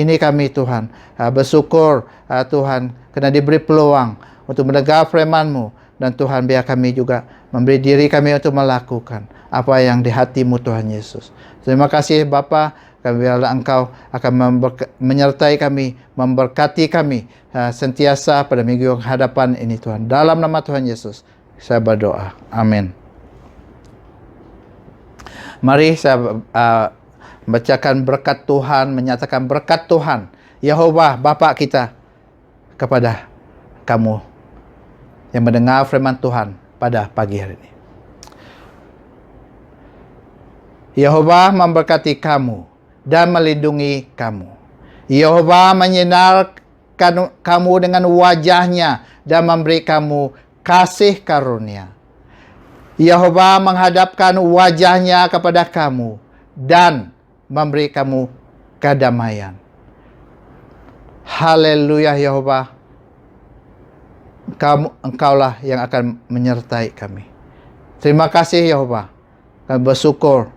Tuhan bersyukur Tuhan karena diberi peluang untuk mendengar firman-Mu, dan Tuhan biar kami juga memberi diri kami untuk melakukan apa yang di hati-Mu Tuhan Yesus. Terima kasih Bapa. Kami biarlah Engkau akan menyertai kami, memberkati kami sentiasa pada minggu yang hadapan ini Tuhan. Dalam nama Tuhan Yesus saya berdoa. Amin. Mari saya bacakan berkat Tuhan, menyatakan berkat Tuhan Yehova Bapa kita kepada kamu yang mendengar firman Tuhan pada pagi hari ini. Yehova memberkati kamu dan melindungi kamu. Yehova menyinarkan kamu dengan wajah-Nya dan memberi kamu kasih karunia. Yehova menghadapkan wajah-Nya kepada kamu dan memberi kamu kedamaian. Haleluya Yehova. Engkaulah yang akan menyertai kami. Terima kasih Yehova. Kami bersyukur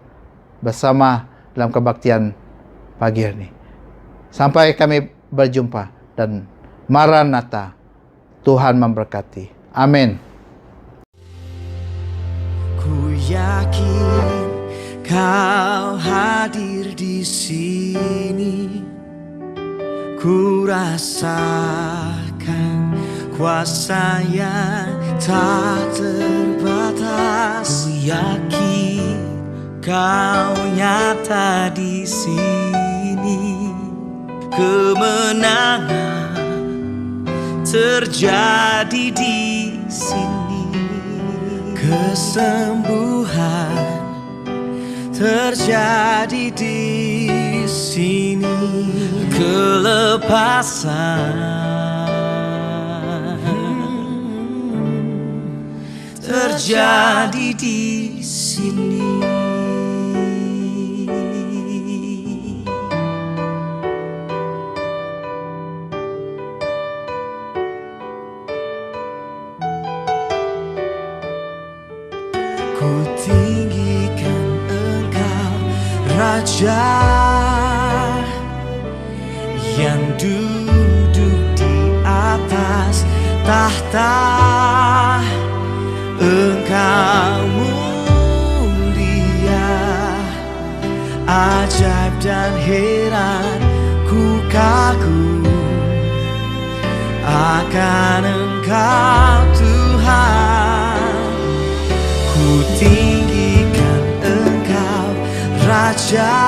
bersama dalam kebaktian pagi hari ini. Sampai kami berjumpa, dan Maranatha, Tuhan memberkati. Amin. Ku yakin Kau hadir di sini. Ku rasakan kuasa yang tak terbatas. Ku yakin Kau nyata di sini. Kemenangan terjadi di sini. Kesembuhan terjadi di sini. Kelepasan terjadi di sini. Ku tinggikan Engkau, Raja yang duduk di atas tahta. Engkau mulia, ajaib dan heran. Ku kagum akan Engkau Tuhan. Ku tinggikan Engkau, Raja